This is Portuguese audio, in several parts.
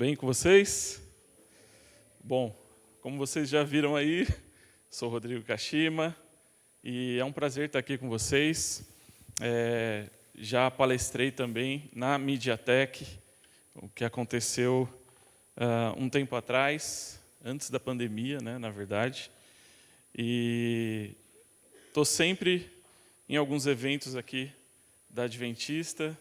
bem com vocês? Bom, como vocês já viram aí, sou o Rodrigo Kashima e é um prazer estar aqui com vocês. Já palestrei também na MediaTek, o que aconteceu um tempo atrás, antes da pandemia, né, na verdade. E estou sempre em alguns eventos aqui da Adventista.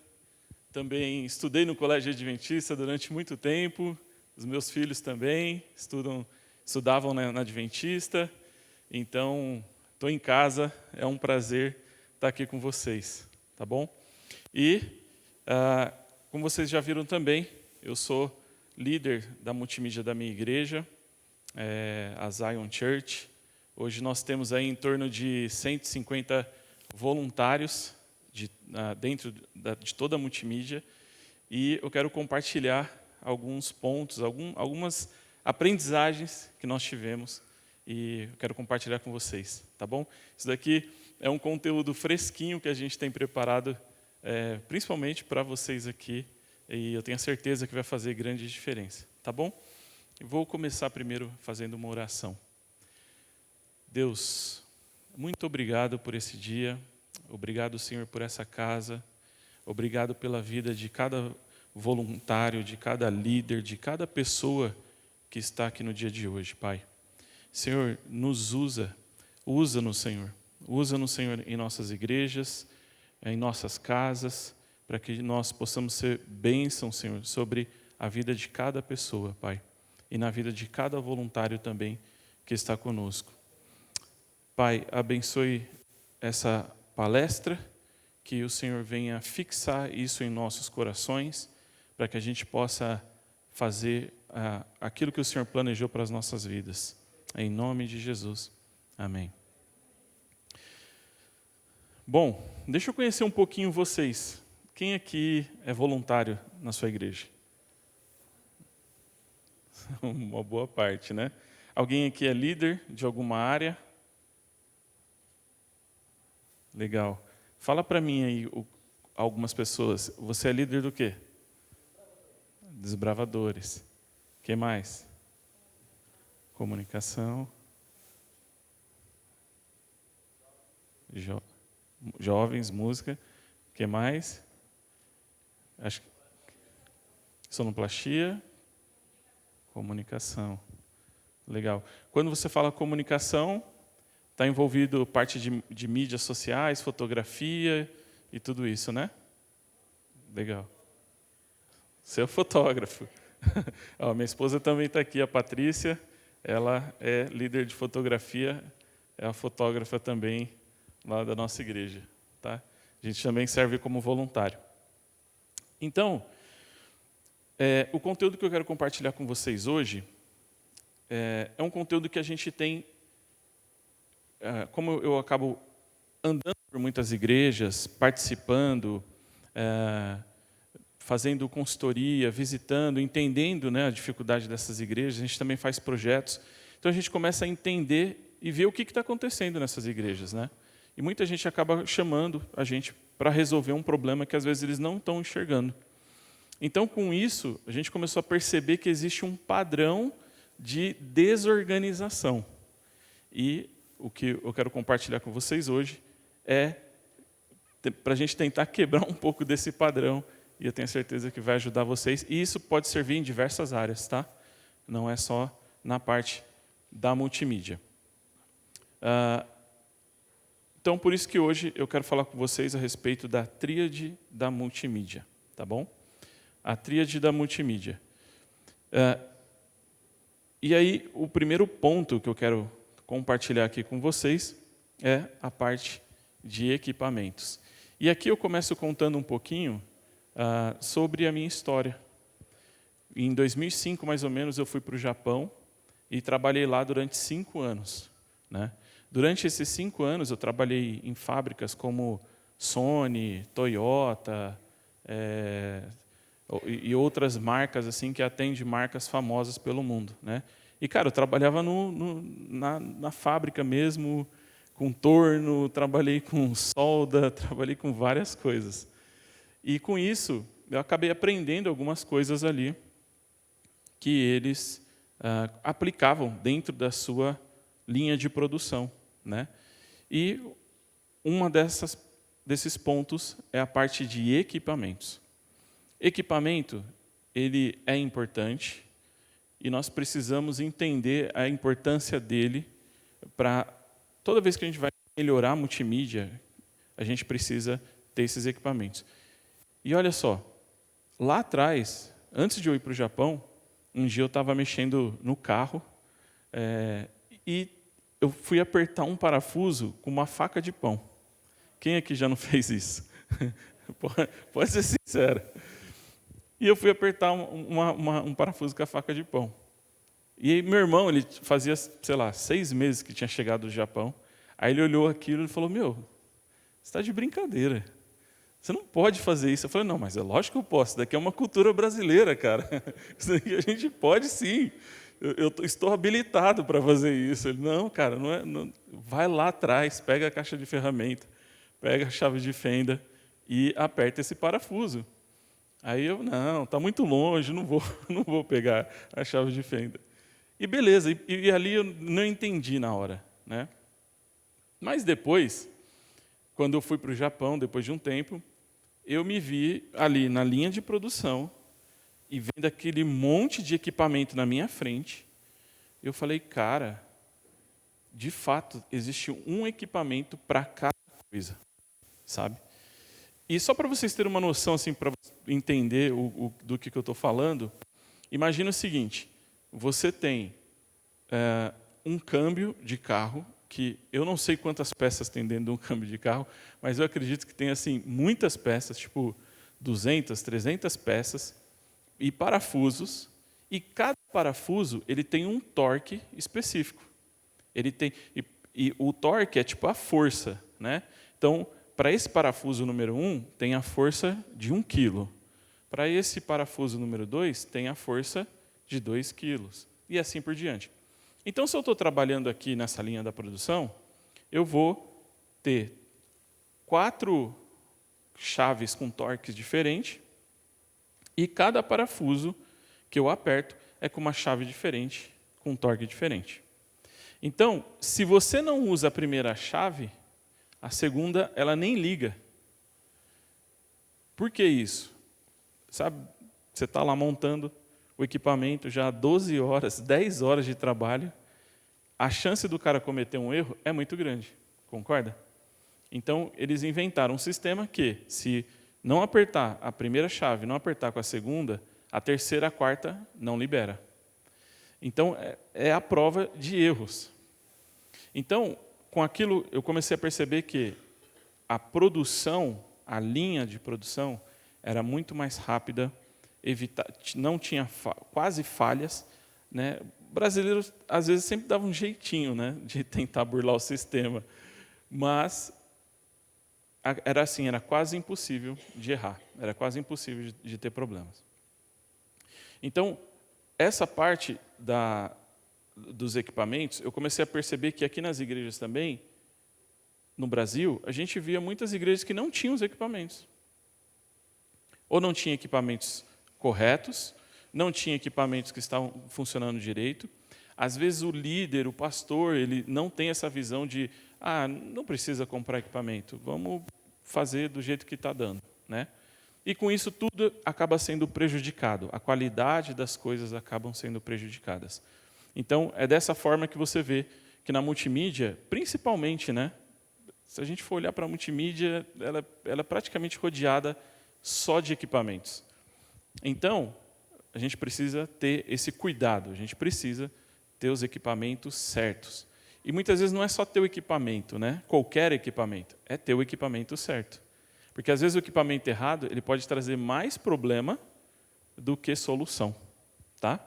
Também estudei no Colégio Adventista durante muito tempo. Os meus filhos também estudavam na Adventista. Então, estou em casa, é um prazer estar aqui com vocês, tá bom? E, como vocês já viram também, eu sou líder da multimídia da minha igreja, a Zion Church. Hoje nós temos aí em torno de 150 voluntários dentro de toda a multimídia, e eu quero compartilhar alguns pontos, algumas aprendizagens que nós tivemos, e eu quero compartilhar com vocês, tá bom? Isso daqui é um conteúdo fresquinho que a gente tem preparado, principalmente para vocês aqui, e eu tenho certeza que vai fazer grande diferença, tá bom? Eu vou começar primeiro fazendo uma oração. Deus, muito obrigado por esse dia. Obrigado, Senhor, por essa casa. Obrigado pela vida de cada voluntário, de cada líder, de cada pessoa que está aqui no dia de hoje, Pai. Senhor, nos usa-nos, Senhor. Usa-nos, Senhor, em nossas igrejas, em nossas casas, para que nós possamos ser bênção, Senhor, sobre a vida de cada pessoa, Pai. E na vida de cada voluntário também que está conosco. Pai, abençoe essa palestra, que o Senhor venha fixar isso em nossos corações, para que a gente possa fazer aquilo que o Senhor planejou para as nossas vidas. Em nome de Jesus. Amém. Bom, deixa eu conhecer um pouquinho vocês. Quem aqui é voluntário na sua igreja? Uma boa parte, né? Alguém aqui é líder de alguma área? Legal. Fala para mim aí, algumas pessoas. Você é líder do quê? Desbravadores. Quem mais? Comunicação. Jovens, música. Quem mais? Acho que sonoplastia. Comunicação. Legal. Quando você fala comunicação, está envolvido parte de mídias sociais, fotografia e tudo isso, né? Legal. Você é fotógrafo. Minha esposa também está aqui, a Patrícia. Ela é líder de fotografia, é a fotógrafa também lá da nossa igreja. Tá? A gente também serve como voluntário. Então, o conteúdo que eu quero compartilhar com vocês hoje é um conteúdo que a gente tem. Como eu acabo andando por muitas igrejas, participando, fazendo consultoria, visitando, entendendo, né, a dificuldade dessas igrejas, a gente também faz projetos. Então a gente começa a entender e ver o que está acontecendo nessas igrejas, né? E muita gente acaba chamando a gente para resolver um problema que às vezes eles não estão enxergando. Então, com isso, a gente começou a perceber que existe um padrão de desorganização. E o que eu quero compartilhar com vocês hoje é para a gente tentar quebrar um pouco desse padrão, e eu tenho certeza que vai ajudar vocês. E isso pode servir em diversas áreas, tá? Não é só na parte da multimídia. Então, por isso que hoje eu quero falar com vocês a respeito da tríade da multimídia, tá bom? A tríade da multimídia. E aí, o primeiro ponto que eu quero compartilhar aqui com vocês é a parte de equipamentos. E aqui eu começo contando um pouquinho sobre a minha história. Em 2005, mais ou menos, eu fui para o Japão e trabalhei lá durante 5 anos. Né? Durante esses 5 anos, eu trabalhei em fábricas como Sony, Toyota e outras marcas assim que atendem marcas famosas pelo mundo. Né? E, cara, eu trabalhava na fábrica mesmo, com torno, trabalhei com solda, trabalhei com várias coisas. E, com isso, eu acabei aprendendo algumas coisas ali. que eles aplicavam dentro da sua linha de produção, né? E uma desses pontos é a parte de equipamentos. Equipamento, ele é importante e nós precisamos entender a importância dele para toda vez que a gente vai melhorar a multimídia, a gente precisa ter esses equipamentos. E olha só, lá atrás, antes de eu ir para o Japão, um dia eu estava mexendo no carro e eu fui apertar um parafuso com uma faca de pão. Quem aqui já não fez isso? Pode ser sincero. E eu fui apertar um parafuso com a faca de pão. E aí, meu irmão, ele fazia, 6 meses que tinha chegado do Japão. Aí ele olhou aquilo e falou, meu, você está de brincadeira. Você não pode fazer isso. Eu falei, não, mas é lógico que eu posso. Isso daqui é uma cultura brasileira, cara. Isso daqui a gente pode sim. Eu estou habilitado para fazer isso. Ele, não, cara, não. Vai lá atrás, pega a caixa de ferramenta, pega a chave de fenda e aperta esse parafuso. Aí eu, não, está muito longe, não vou pegar a chave de fenda. E beleza, e ali eu não entendi na hora, né? Mas depois, quando eu fui para o Japão, depois de um tempo, eu me vi ali na linha de produção e vendo aquele monte de equipamento na minha frente, eu falei, cara, de fato, existe um equipamento para cada coisa, sabe? E só para vocês terem uma noção, assim, para entender do que eu estou falando, imagina o seguinte, você tem um câmbio de carro, que eu não sei quantas peças tem dentro de um câmbio de carro, mas eu acredito que tem assim, muitas peças, tipo 200, 300 peças, e parafusos, e cada parafuso ele tem um torque específico. Ele tem, e o torque é tipo a força, né? Então, para esse parafuso número 1, tem a força de 1 quilo. Para esse parafuso número 2, tem a força de 2 quilos. E assim por diante. Então, se eu estou trabalhando aqui nessa linha da produção, eu vou ter 4 chaves com torques diferentes, e cada parafuso que eu aperto é com uma chave diferente, com um torque diferente. Então, se você não usa a primeira chave, a segunda ela nem liga. Por que isso? Sabe, você está lá montando o equipamento já há 12 horas, 10 horas de trabalho, a chance do cara cometer um erro é muito grande, concorda? Então, eles inventaram um sistema que, se não apertar a primeira chave, não apertar com a segunda, a terceira, a quarta não libera. Então, é a prova de erros. Então, com aquilo, eu comecei a perceber que a produção, a linha de produção, era muito mais rápida, não tinha quase falhas, né? Brasileiros, às vezes, sempre davam um jeitinho, né, de tentar burlar o sistema, mas era assim, era quase impossível de errar, era quase impossível de ter problemas. Então, essa parte dos equipamentos, eu comecei a perceber que aqui nas igrejas também, no Brasil, a gente via muitas igrejas que não tinham os equipamentos. Ou não tinham equipamentos corretos, não tinha equipamentos que estavam funcionando direito. Às vezes o líder, o pastor, ele não tem essa visão de, não precisa comprar equipamento, vamos fazer do jeito que está dando, né? E com isso tudo acaba sendo prejudicado, a qualidade das coisas acabam sendo prejudicadas. Então, é dessa forma que você vê que na multimídia, principalmente, né? Se a gente for olhar para a multimídia, ela é praticamente rodeada só de equipamentos. Então, a gente precisa ter esse cuidado, a gente precisa ter os equipamentos certos. E muitas vezes não é só ter o equipamento, né? Qualquer equipamento, é ter o equipamento certo. Porque às vezes o equipamento errado, ele pode trazer mais problema do que solução, tá?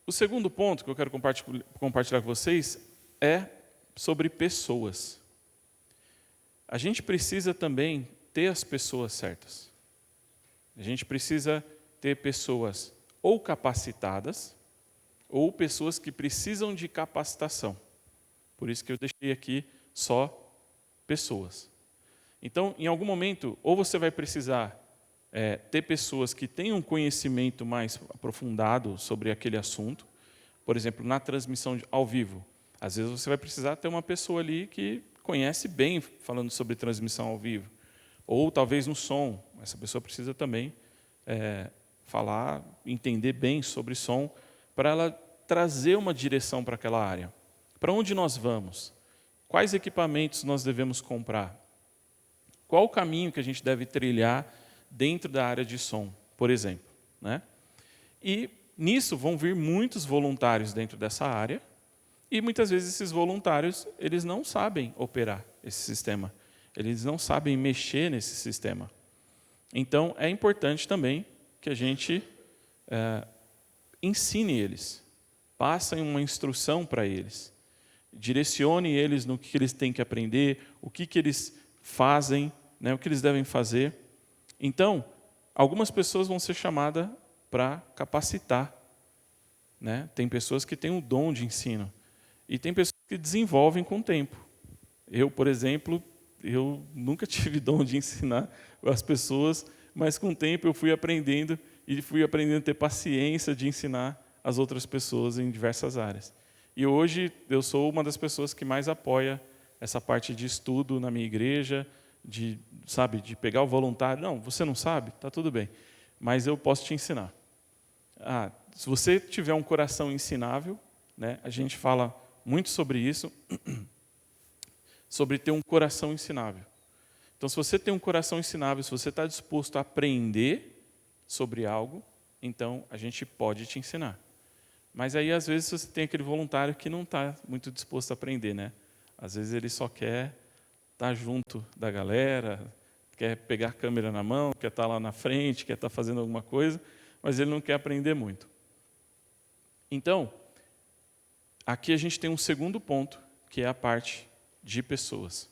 O segundo ponto que eu quero compartilhar com vocês é sobre pessoas. A gente precisa também ter as pessoas certas. A gente precisa ter pessoas ou capacitadas, ou pessoas que precisam de capacitação. Por isso que eu deixei aqui só pessoas. Então, em algum momento, ou você vai precisar ter pessoas que tenham um conhecimento mais aprofundado sobre aquele assunto. Por exemplo, na transmissão ao vivo. Às vezes você vai precisar ter uma pessoa ali que conhece bem falando sobre transmissão ao vivo. Ou talvez no som. Essa pessoa precisa também falar, entender bem sobre som, para ela trazer uma direção para aquela área. Para onde nós vamos? Quais equipamentos nós devemos comprar? Qual o caminho que a gente deve trilhar dentro da área de som, por exemplo, né? E nisso vão vir muitos voluntários dentro dessa área, e muitas vezes esses voluntários, eles não sabem operar esse sistema, eles não sabem mexer nesse sistema. Então, é importante também que a gente ensine eles, passe uma instrução para eles, direcione eles no que eles têm que aprender, o que eles fazem, né, o que eles devem fazer. Então, algumas pessoas vão ser chamadas para capacitar, né? Tem pessoas que têm o dom de ensino e tem pessoas que desenvolvem com o tempo. Eu, por exemplo, eu nunca tive dom de ensinar as pessoas, mas com o tempo eu fui aprendendo a ter paciência de ensinar as outras pessoas em diversas áreas. E hoje eu sou uma das pessoas que mais apoia essa parte de estudo na minha igreja, de pegar o voluntário. Não, você não sabe? Está tudo bem, mas eu posso te ensinar. Se você tiver um coração ensinável, né, a gente fala muito sobre isso, sobre ter um coração ensinável. Então, se você tem um coração ensinável, se você está disposto a aprender sobre algo, então a gente pode te ensinar. Mas aí, às vezes, você tem aquele voluntário que não está muito disposto a aprender, né? Às vezes ele só quer estar junto da galera, quer pegar a câmera na mão, quer estar lá na frente, quer estar fazendo alguma coisa, mas ele não quer aprender muito. Então, aqui a gente tem um segundo ponto, que é a parte de pessoas.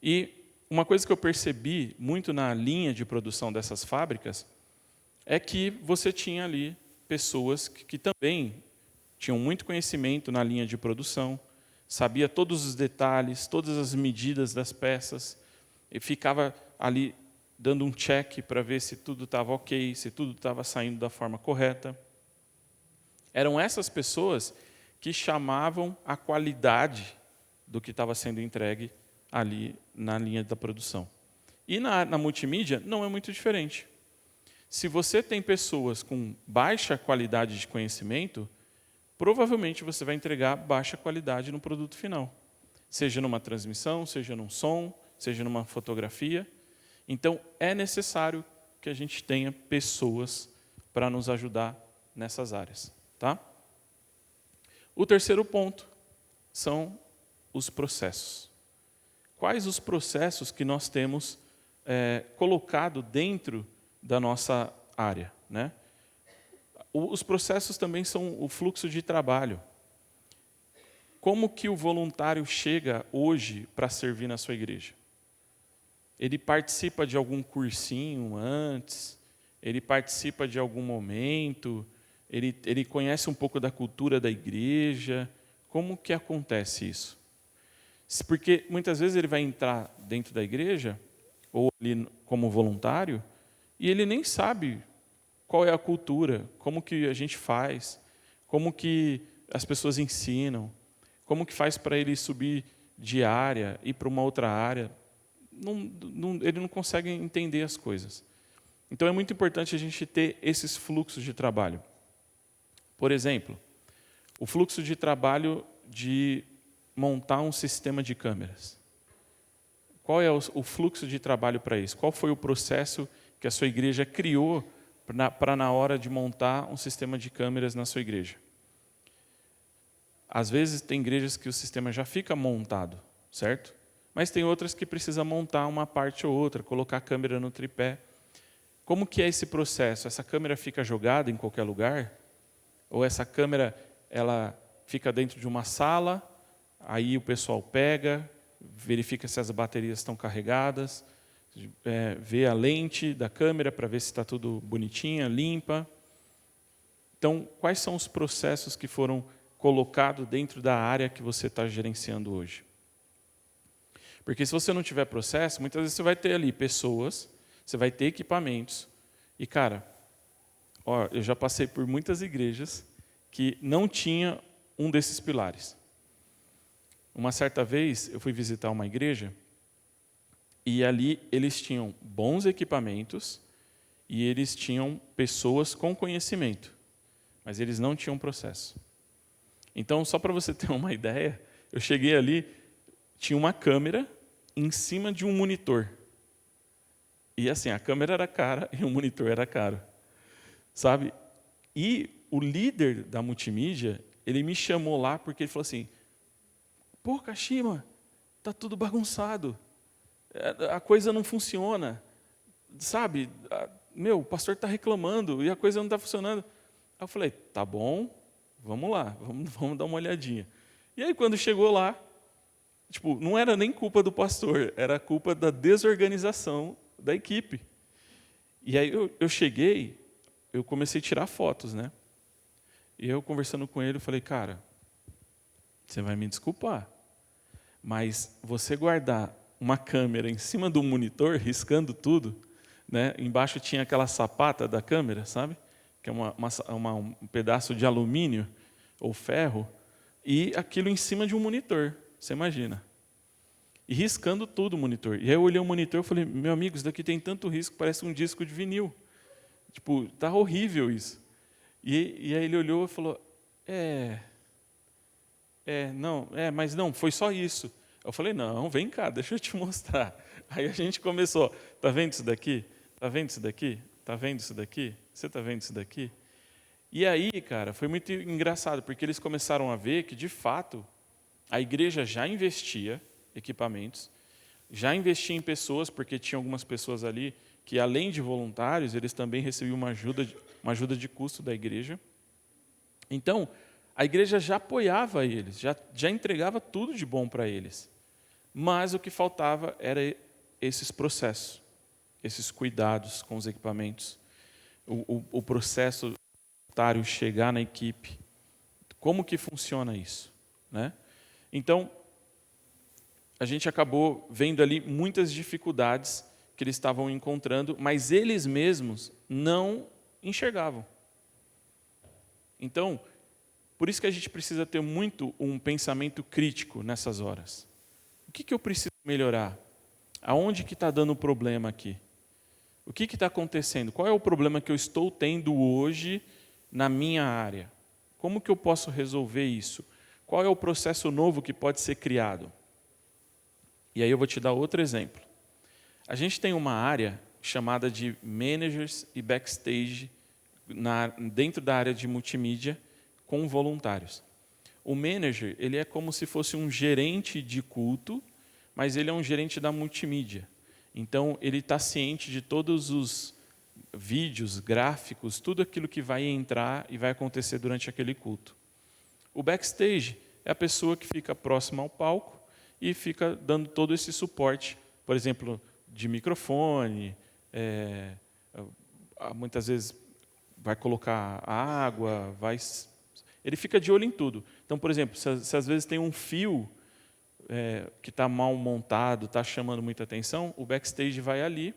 E uma coisa que eu percebi muito na linha de produção dessas fábricas é que você tinha ali pessoas que também tinham muito conhecimento na linha de produção, sabia todos os detalhes, todas as medidas das peças, e ficava ali dando um check para ver se tudo estava ok, se tudo estava saindo da forma correta. Eram essas pessoas que chamavam a qualidade do que estava sendo entregue ali na linha da produção. E na multimídia não é muito diferente. Se você tem pessoas com baixa qualidade de conhecimento, provavelmente você vai entregar baixa qualidade no produto final. Seja numa transmissão, seja num som, seja numa fotografia. Então, é necessário que a gente tenha pessoas para nos ajudar nessas áreas. Tá? O terceiro ponto são os processos. Quais os processos que nós temos colocado dentro da nossa área, né? Os processos também são o fluxo de trabalho. Como que o voluntário chega hoje para servir na sua igreja? Ele participa de algum cursinho antes? Ele participa de algum momento? Ele conhece um pouco da cultura da igreja? Como que acontece isso? Porque muitas vezes ele vai entrar dentro da igreja, ou ali como voluntário, e ele nem sabe qual é a cultura, como que a gente faz, como que as pessoas ensinam, como que faz para ele subir de área, ir para uma outra área. Ele não consegue entender as coisas. Então é muito importante a gente ter esses fluxos de trabalho. Por exemplo, o fluxo de trabalho de montar um sistema de câmeras. Qual é o fluxo de trabalho para isso? Qual foi o processo que a sua igreja criou para na hora de montar um sistema de câmeras na sua igreja? Às vezes tem igrejas que o sistema já fica montado, certo? Mas tem outras que precisa montar uma parte ou outra, colocar a câmera no tripé. Como que é esse processo? Essa câmera fica jogada em qualquer lugar? Ou essa câmera ela fica dentro de uma sala, aí o pessoal pega, verifica se as baterias estão carregadas, vê a lente da câmera para ver se está tudo bonitinha, limpa. Então, quais são os processos que foram colocados dentro da área que você está gerenciando hoje? Porque se você não tiver processo, muitas vezes você vai ter ali pessoas, você vai ter equipamentos, E, cara, ó, eu já passei por muitas igrejas que não tinha um desses pilares. Uma certa vez, eu fui visitar uma igreja e ali eles tinham bons equipamentos e eles tinham pessoas com conhecimento, mas eles não tinham processo. Então, só para você ter uma ideia, eu cheguei ali, tinha uma câmera em cima de um monitor. E assim, a câmera era cara e o monitor era caro. Sabe? E o líder da multimídia, ele me chamou lá porque ele falou assim, pô, Kashima, tá tudo bagunçado. A coisa não funciona. Sabe? O pastor está reclamando e a coisa não está funcionando. Aí eu falei, tá bom, vamos lá, vamos dar uma olhadinha. E aí, quando chegou lá, não era nem culpa do pastor, era culpa da desorganização da equipe. E aí eu cheguei, eu comecei a tirar fotos, né? E eu conversando com ele, eu falei, cara, você vai me desculpar, mas você guardar uma câmera em cima do monitor, riscando tudo, né? Embaixo tinha aquela sapata da câmera, sabe? Que é um pedaço de alumínio ou ferro, e aquilo em cima de um monitor, você imagina. E riscando tudo o monitor. E aí eu olhei o monitor e falei, meu amigo, isso daqui tem tanto risco, parece um disco de vinil. Tá horrível isso. E aí ele olhou e falou, mas não, foi só isso. Eu falei, não, vem cá, deixa eu te mostrar. Aí a gente começou, tá vendo isso daqui? Tá vendo isso daqui? Tá vendo isso daqui? Você tá vendo isso daqui? E aí, cara, foi muito engraçado, porque eles começaram a ver que, de fato, a igreja já investia equipamentos, já investia em pessoas, porque tinha algumas pessoas ali que, além de voluntários, eles também recebiam uma ajuda de custo da igreja. Então, a igreja já apoiava eles, já entregava tudo de bom para eles. Mas o que faltava era esses processos, esses cuidados com os equipamentos, o processo voluntário chegar na equipe. Como que funciona isso, né? Então, a gente acabou vendo ali muitas dificuldades que eles estavam encontrando, mas eles mesmos não enxergavam. Então, por isso que a gente precisa ter muito um pensamento crítico nessas horas. O que eu preciso melhorar? Aonde que está dando o problema aqui? O que está acontecendo? Qual é o problema que eu estou tendo hoje na minha área? Como que eu posso resolver isso? Qual é o processo novo que pode ser criado? E aí eu vou te dar outro exemplo. A gente tem uma área chamada de managers e backstage dentro da área de multimídia com voluntários. O manager, ele é como se fosse um gerente de culto, mas ele é um gerente da multimídia. Então, ele está ciente de todos os vídeos, gráficos, tudo aquilo que vai entrar e vai acontecer durante aquele culto. O backstage é a pessoa que fica próxima ao palco e fica dando todo esse suporte, por exemplo, de microfone, muitas vezes vai colocar água, ele fica de olho em tudo. Então, por exemplo, se às vezes tem um fio que está mal montado, está chamando muita atenção, o backstage vai ali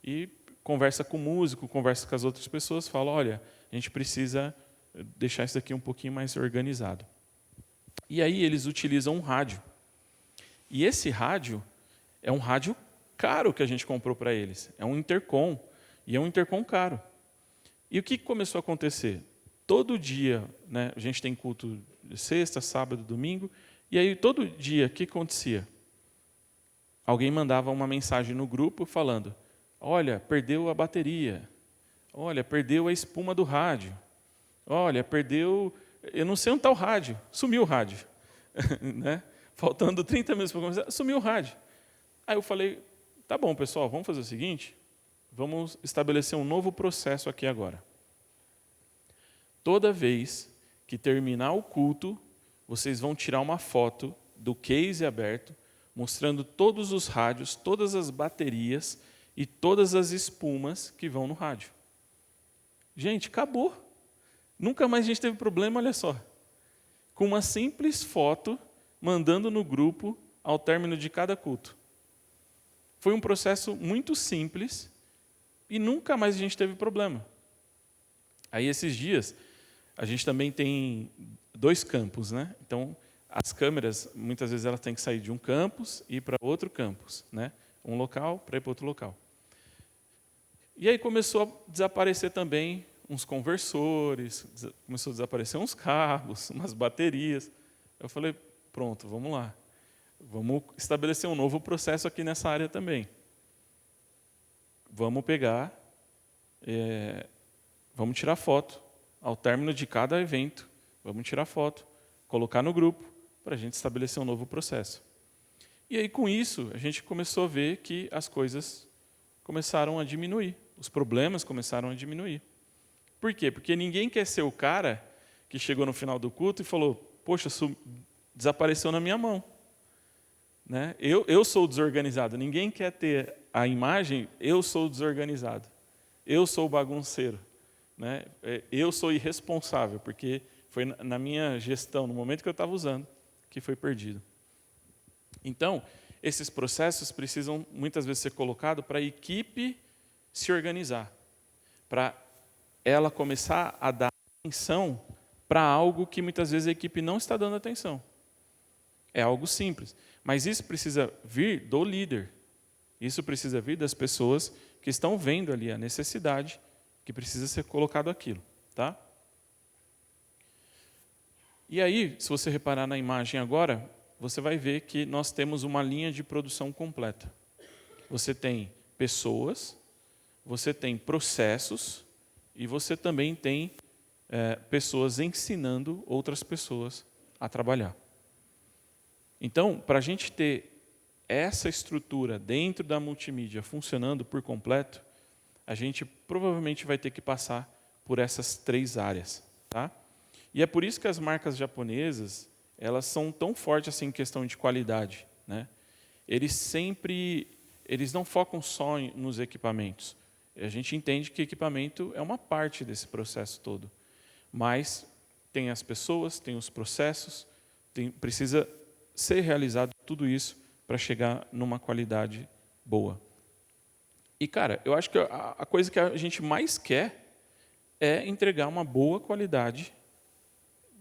e conversa com o músico, conversa com as outras pessoas, fala, olha, a gente precisa deixar isso aqui um pouquinho mais organizado. E aí eles utilizam um rádio. E esse rádio é um rádio caro que a gente comprou para eles. É um intercom, e é um intercom caro. E o que começou a acontecer? Todo dia, né, a gente tem culto de sexta, sábado, domingo, e aí todo dia, o que acontecia? Alguém mandava uma mensagem no grupo falando, olha, perdeu a bateria, olha, perdeu a espuma do rádio, olha, perdeu, eu não sei onde está o rádio, sumiu o rádio. Né? Faltando 30 minutos para começar, sumiu o rádio. Aí eu falei, tá bom, pessoal, vamos fazer o seguinte, vamos estabelecer um novo processo aqui agora. Toda vez que terminar o culto, vocês vão tirar uma foto do case aberto, mostrando todos os rádios, todas as baterias e todas as espumas que vão no rádio. Gente, acabou. Nunca mais a gente teve problema, olha só. Com uma simples foto, mandando no grupo ao término de cada culto. Foi um processo muito simples E nunca mais a gente teve problema. Aí, esses dias, a gente também tem 2 campos, né? Então, as câmeras, muitas vezes, elas têm que sair de um campus e ir para outro campus, né? Um local para ir para outro local. E aí começou a desaparecer também uns conversores, começou a desaparecer uns cabos, umas baterias. Eu falei, pronto, vamos lá. Vamos estabelecer um novo processo aqui nessa área também. Vamos pegar, vamos tirar foto ao término de cada evento, vamos tirar foto, colocar no grupo, para a gente estabelecer um novo processo. E aí, com isso, a gente começou a ver que as coisas começaram a diminuir, os problemas começaram a diminuir. Por quê? Porque ninguém quer ser o cara que chegou no final do culto e falou, poxa, isso desapareceu na minha mão. Né? Eu sou desorganizado, ninguém quer ter a imagem, eu sou desorganizado, eu sou bagunceiro, né? Eu sou irresponsável, porque foi na minha gestão, no momento que eu estava usando, que foi perdido. Então, esses processos precisam muitas vezes ser colocados para a equipe se organizar, para ela começar a dar atenção para algo que muitas vezes a equipe não está dando atenção. É algo simples, mas isso precisa vir do líder. Isso precisa vir das pessoas que estão vendo ali a necessidade que precisa ser colocado aquilo, tá? E aí, se você reparar na imagem agora, você vai ver que nós temos uma linha de produção completa. Você tem pessoas, você tem processos e você também tem pessoas ensinando outras pessoas a trabalhar. Então, para a gente ter essa estrutura dentro da multimídia funcionando por completo, a gente provavelmente vai ter que passar por essas 3 áreas. Tá? E é por isso que as marcas japonesas, elas são tão fortes assim em questão de qualidade. Né? Eles não focam só nos equipamentos. A gente entende que equipamento é uma parte desse processo todo. Mas tem as pessoas, tem os processos, precisa ser realizado tudo isso para chegar numa qualidade boa. E, cara, eu acho que a coisa que a gente mais quer é entregar uma boa qualidade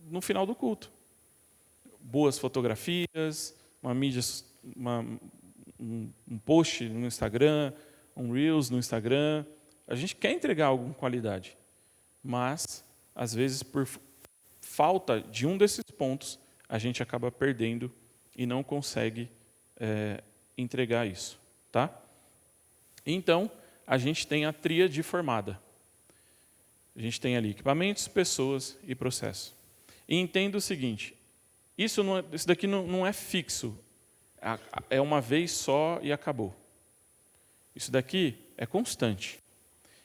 no final do culto. Boas fotografias, uma mídia, um post no Instagram, um Reels no Instagram. A gente quer entregar algo com qualidade, mas, às vezes, por falta de um desses pontos, a gente acaba perdendo e não consegue entregar isso. Tá? Então, a gente tem a tríade formada. A gente tem ali equipamentos, pessoas e processo. E entenda o seguinte, isso daqui não é fixo, é uma vez só e acabou. Isso daqui é constante.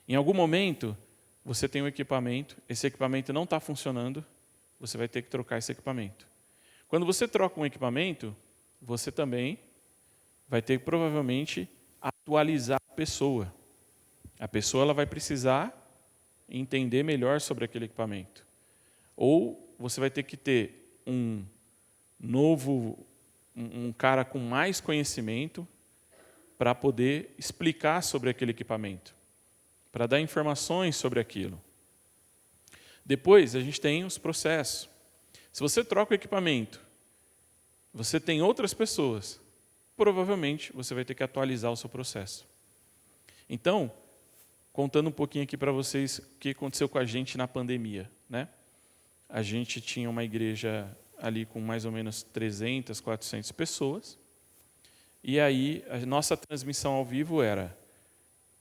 Em algum momento, você tem um equipamento, esse equipamento não está funcionando, você vai ter que trocar esse equipamento. Quando você troca um equipamento, você também vai ter que, provavelmente, atualizar a pessoa. A pessoa ela vai precisar entender melhor sobre aquele equipamento. Ou você vai ter que ter um cara com mais conhecimento para poder explicar sobre aquele equipamento, para dar informações sobre aquilo. Depois, a gente tem os processos. Se você troca o equipamento, você tem outras pessoas, provavelmente você vai ter que atualizar o seu processo. Então, contando um pouquinho aqui para vocês o que aconteceu com a gente na pandemia. Né? A gente tinha uma igreja ali com mais ou menos 300, 400 pessoas, e aí a nossa transmissão ao vivo era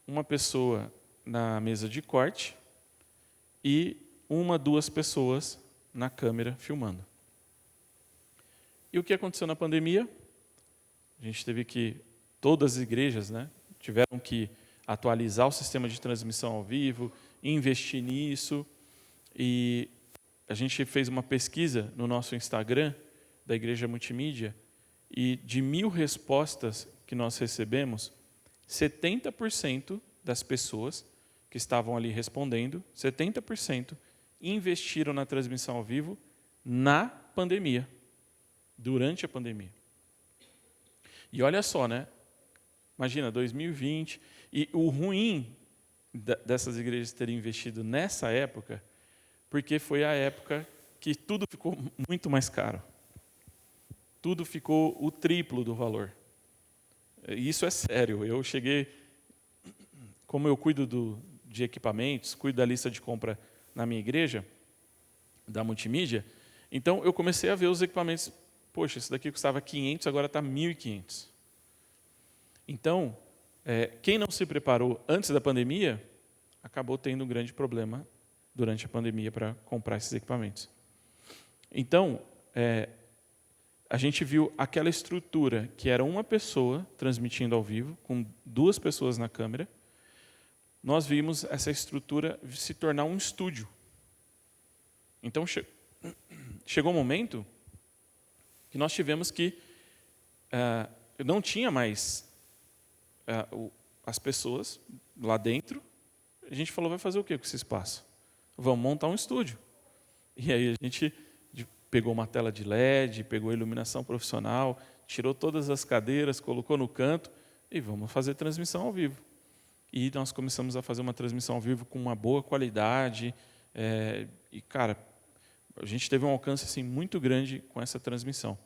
uma pessoa na mesa de corte e 1, 2 pessoas na câmera filmando. E o que aconteceu na pandemia? A gente teve que, todas as igrejas, né, tiveram que atualizar o sistema de transmissão ao vivo, investir nisso. E a gente fez uma pesquisa no nosso Instagram, da Igreja Multimídia, e de 1000 respostas que nós recebemos, 70% das pessoas que estavam ali respondendo, 70% investiram na transmissão ao vivo na pandemia, durante a pandemia. E olha só, né? Imagina, 2020, e o ruim dessas igrejas terem investido nessa época, porque foi a época que tudo ficou muito mais caro. Tudo ficou o triplo do valor. E isso é sério. Eu cheguei, como eu cuido de equipamentos, cuido da lista de compra na minha igreja, da multimídia, então eu comecei a ver os equipamentos. Poxa, isso daqui custava 500, agora está 1.500. Então, quem não se preparou antes da pandemia, acabou tendo um grande problema durante a pandemia para comprar esses equipamentos. Então, a gente viu aquela estrutura que era uma pessoa transmitindo ao vivo, com 2 pessoas na câmera. Nós vimos essa estrutura se tornar um estúdio. Então, chegou um momento que nós tivemos que não tinha mais as pessoas lá dentro. A gente falou, vai fazer o quê com esse espaço? Vamos montar um estúdio. E aí a gente pegou uma tela de LED, pegou a iluminação profissional, tirou todas as cadeiras, colocou no canto e vamos fazer transmissão ao vivo. E nós começamos a fazer uma transmissão ao vivo com uma boa qualidade. E, cara, a gente teve um alcance assim, muito grande com essa transmissão.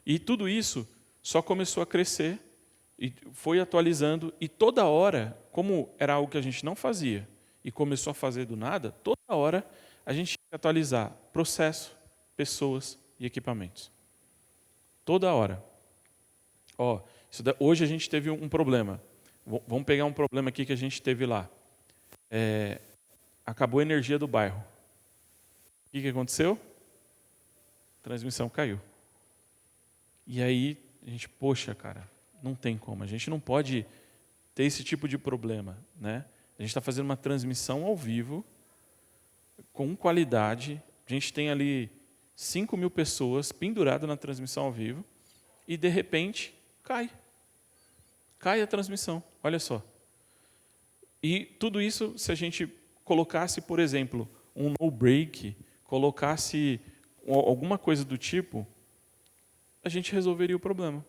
E tudo isso só começou a crescer e foi atualizando. E toda hora, como era algo que a gente não fazia e começou a fazer do nada, toda hora a gente tinha que atualizar processo, pessoas e equipamentos. Toda hora. Hoje a gente teve um problema. Vamos pegar um problema aqui que a gente teve lá. Acabou a energia do bairro. O que aconteceu? A transmissão caiu. E aí a gente, poxa, cara, não tem como. A gente não pode ter esse tipo de problema, né? A gente está fazendo uma transmissão ao vivo, com qualidade. A gente tem ali 5.000 pessoas penduradas na transmissão ao vivo e, de repente, cai. Cai a transmissão, olha só. E tudo isso, se a gente colocasse, por exemplo, um no-break, colocasse alguma coisa do tipo, a gente resolveria o problema.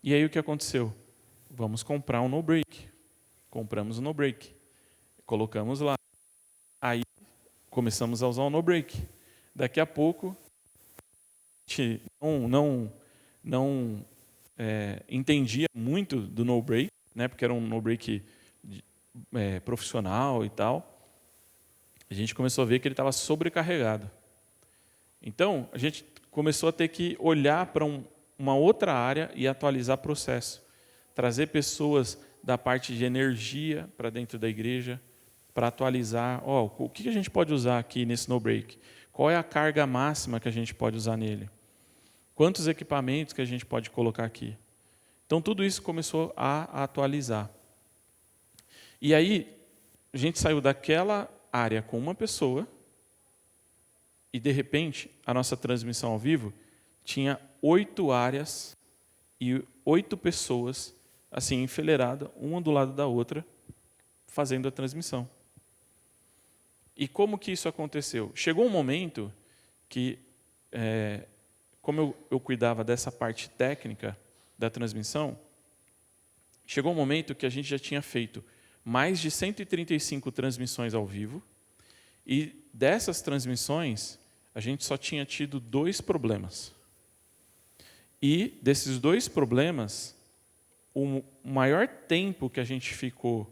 E aí o que aconteceu? Vamos comprar um no-break. Compramos um no-break. Colocamos lá. Aí começamos a usar o no-break. Daqui a pouco, a gente não entendia muito do no-break, né, porque era um no-break profissional e tal. A gente começou a ver que ele estava sobrecarregado. Então, a gente começou a ter que olhar para uma outra área e atualizar o processo. Trazer pessoas da parte de energia para dentro da igreja, para atualizar. O que a gente pode usar aqui nesse no-break? Qual é a carga máxima que a gente pode usar nele? Quantos equipamentos que a gente pode colocar aqui? Então, tudo isso começou a atualizar. E aí, a gente saiu daquela área com uma pessoa e, de repente, a nossa transmissão ao vivo tinha 8 áreas e 8 pessoas, assim, enfileiradas, uma do lado da outra, fazendo a transmissão. E como que isso aconteceu? Chegou um momento que, como eu cuidava dessa parte técnica da transmissão, chegou um momento que a gente já tinha feito mais de 135 transmissões ao vivo, e dessas transmissões, a gente só tinha tido 2 problemas. E desses 2 problemas, o maior tempo que a gente ficou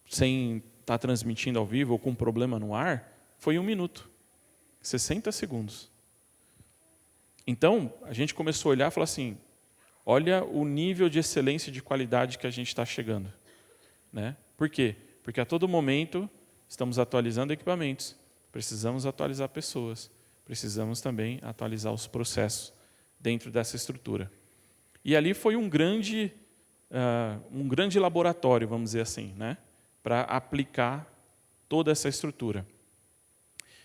sem estar transmitindo ao vivo ou com problema no ar, foi 1 minuto, 60 segundos. Então, a gente começou a olhar e falar assim, olha o nível de excelência de qualidade que a gente está chegando. Né? Por quê? Porque a todo momento estamos atualizando equipamentos, precisamos atualizar pessoas, precisamos também atualizar os processos dentro dessa estrutura. E ali foi um grande laboratório, vamos dizer assim, né? Para aplicar toda essa estrutura.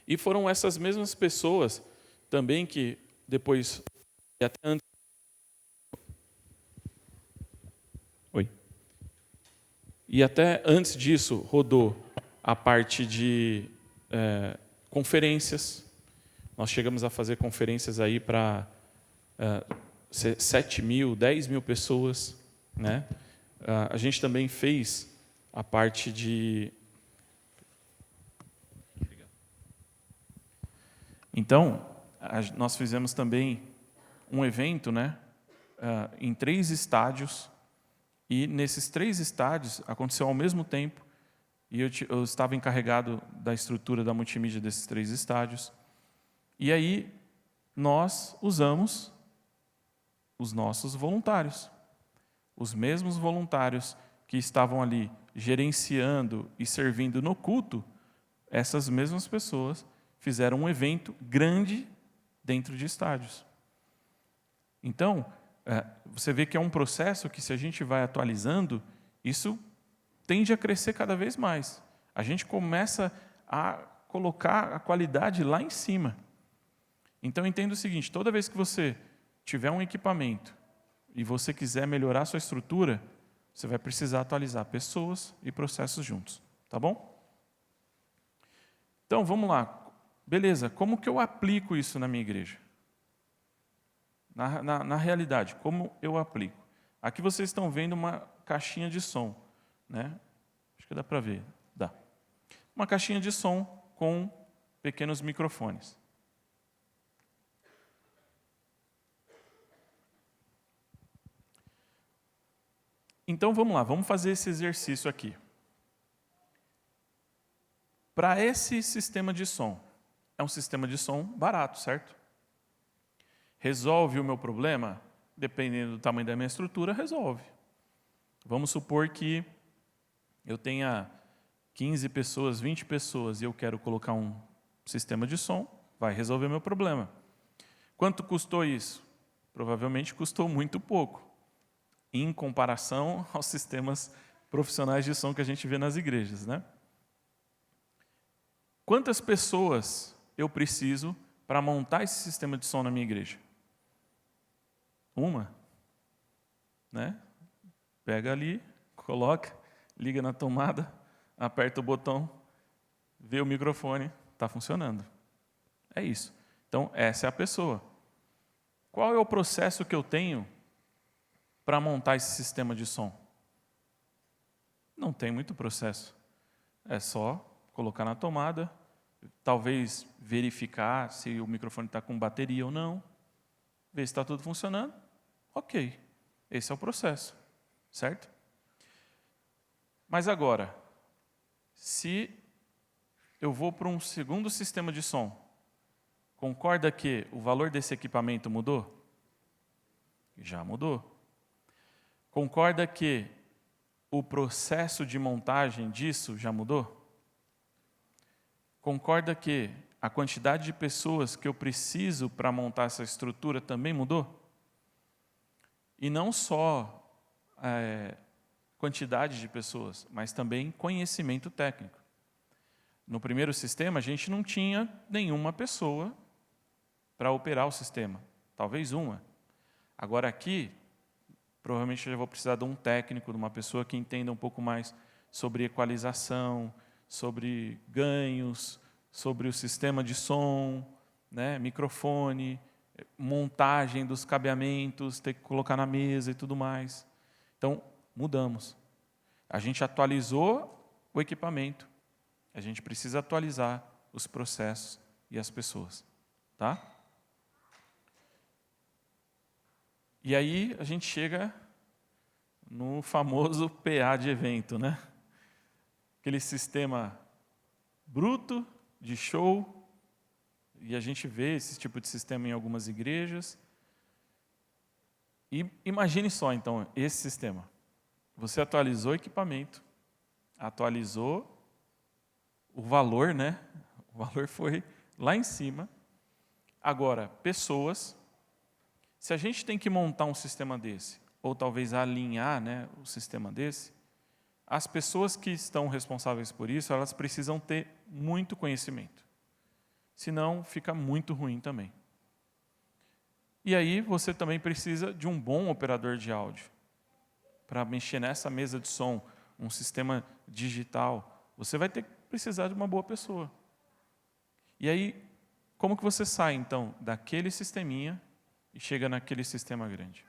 E foram essas mesmas pessoas também que depois, e até antes, e até antes disso, rodou a parte de conferências. Nós chegamos a fazer conferências aí para 7.000, 10.000 pessoas, né? a gente também fez a parte de... Então, nós fizemos também um evento, né, em 3 estádios, e nesses 3 estádios aconteceu ao mesmo tempo, e eu estava encarregado da estrutura da multimídia desses 3 estádios, e aí nós usamos os nossos voluntários, os mesmos voluntários que estavam ali gerenciando e servindo no culto, essas mesmas pessoas fizeram um evento grande dentro de estádios. Então, você vê que é um processo que, se a gente vai atualizando, isso tende a crescer cada vez mais. A gente começa a colocar a qualidade lá em cima. Então, entenda o seguinte, toda vez que você tiver um equipamento e você quiser melhorar a sua estrutura, você vai precisar atualizar pessoas e processos juntos. Tá bom? Então, vamos lá. Beleza, como que eu aplico isso na minha igreja? Na realidade, como eu aplico? Aqui vocês estão vendo uma caixinha de som, né? Acho que dá para ver. Dá. Uma caixinha de som com pequenos microfones. Então, vamos lá, vamos fazer esse exercício aqui. Para esse sistema de som, é um sistema de som barato, certo? Resolve o meu problema? Dependendo do tamanho da minha estrutura, resolve. Vamos supor que eu tenha 15 pessoas, 20 pessoas, e eu quero colocar um sistema de som, vai resolver meu problema. Quanto custou isso? Provavelmente custou muito pouco, em comparação aos sistemas profissionais de som que a gente vê nas igrejas, né? Quantas pessoas eu preciso para montar esse sistema de som na minha igreja? Uma, né? Pega ali, coloca, liga na tomada, aperta o botão, vê o microfone, está funcionando. É isso. Então, essa é a pessoa. Qual é o processo que eu tenho para montar esse sistema de som? Não tem muito processo. É só colocar na tomada, talvez verificar se o microfone está com bateria ou não, ver se está tudo funcionando. Ok, esse é o processo, certo? Mas agora, se eu vou para um segundo sistema de som, concorda que o valor desse equipamento mudou? Já mudou. Concorda que o processo de montagem disso já mudou? Concorda que a quantidade de pessoas que eu preciso para montar essa estrutura também mudou? E não só quantidade de pessoas, mas também conhecimento técnico. No primeiro sistema, a gente não tinha nenhuma pessoa para operar o sistema, talvez uma. Agora aqui, provavelmente eu já vou precisar de um técnico, de uma pessoa que entenda um pouco mais sobre equalização, sobre ganhos, sobre o sistema de som, né, microfone, montagem dos cabeamentos, ter que colocar na mesa e tudo mais. Então, mudamos. A gente atualizou o equipamento. A gente precisa atualizar os processos e as pessoas. Tá? E aí a gente chega no famoso PA de evento, né? Aquele sistema bruto de show, e a gente vê esse tipo de sistema em algumas igrejas. E imagine só, então, esse sistema. Você atualizou o equipamento, atualizou o valor, né? O valor foi lá em cima. Agora, pessoas, se a gente tem que montar um sistema desse, ou talvez alinhar, né, o sistema desse, as pessoas que estão responsáveis por isso, elas precisam ter muito conhecimento. Senão, fica muito ruim também. E aí, você também precisa de um bom operador de áudio. Para mexer nessa mesa de som, um sistema digital, você vai ter que precisar de uma boa pessoa. E aí, como que você sai, então, daquele sisteminha e chega naquele sistema grande?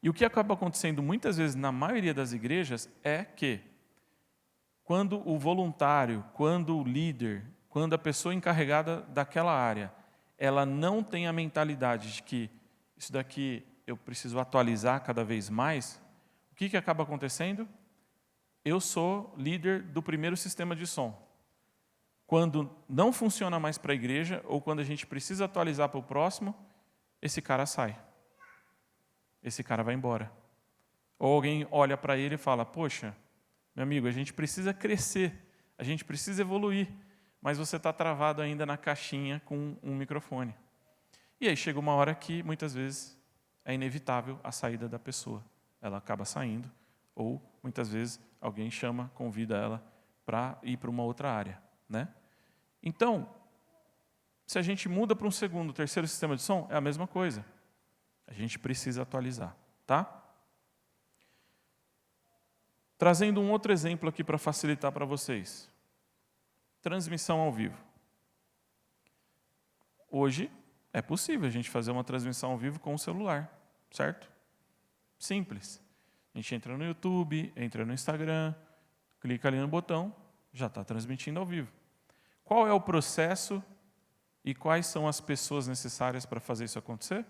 E o que acaba acontecendo muitas vezes na maioria das igrejas é que, quando o voluntário, quando o líder, quando a pessoa encarregada daquela área, ela não tem a mentalidade de que isso daqui eu preciso atualizar cada vez mais, o que acaba acontecendo? Eu sou líder do primeiro sistema de som. Quando não funciona mais para a igreja, ou quando a gente precisa atualizar para o próximo, esse cara sai. Esse cara vai embora. Ou alguém olha para ele e fala, poxa, meu amigo, a gente precisa crescer, a gente precisa evoluir, mas você está travado ainda na caixinha com um microfone. E aí chega uma hora que, muitas vezes, é inevitável a saída da pessoa. Ela acaba saindo, ou, muitas vezes, alguém chama, convida ela para ir para uma outra área, né? Então, se a gente muda para um segundo, terceiro sistema de som, é a mesma coisa. A gente precisa atualizar, tá? Trazendo um outro exemplo aqui para facilitar para vocês. Transmissão ao vivo. Hoje é possível a gente fazer uma transmissão ao vivo com o celular, certo? Simples. A gente entra no YouTube, entra no Instagram, clica ali no botão, já está transmitindo ao vivo. Qual é o processo e quais são as pessoas necessárias para fazer isso acontecer?